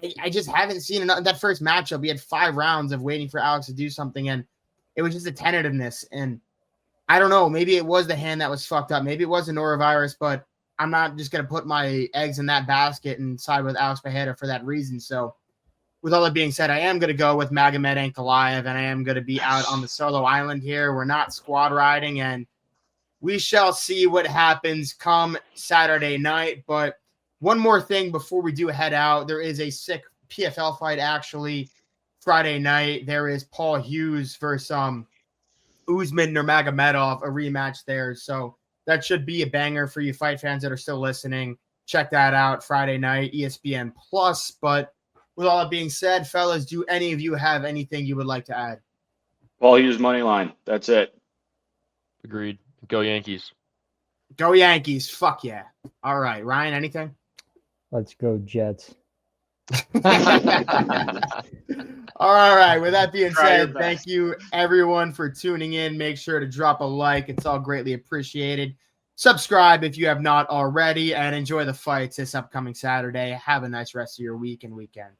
that first matchup. We had 5 rounds of waiting for Alex to do something, and it was just a tentativeness. And I don't know, maybe it was the hand that was fucked up. Maybe it was a norovirus, but I'm not just going to put my eggs in that basket and side with Alex Pereira for that reason. So with all that being said, I am going to go with Magomed Ankalaev, and I am going to be out on the solo island here. We're not squad riding, and we shall see what happens come Saturday night. But one more thing before we do head out, there is a sick PFL fight actually Friday night. There is Paul Hughes versus Usman Nurmagomedov, a rematch there. So that should be a banger for you fight fans that are still listening. Check that out Friday night, ESPN Plus. But with all that being said, fellas, do any of you have anything you would like to add? Paul Hughes money line. That's it. Agreed. Go Yankees. Go Yankees. Fuck yeah. All right. Ryan, anything? Let's go Jets. All right. With that being Try your said, best. thank you everyone for tuning in. Make sure to drop a like. It's all greatly appreciated. Subscribe if you have not already, and enjoy the fights this upcoming Saturday. Have a nice rest of your week and weekend.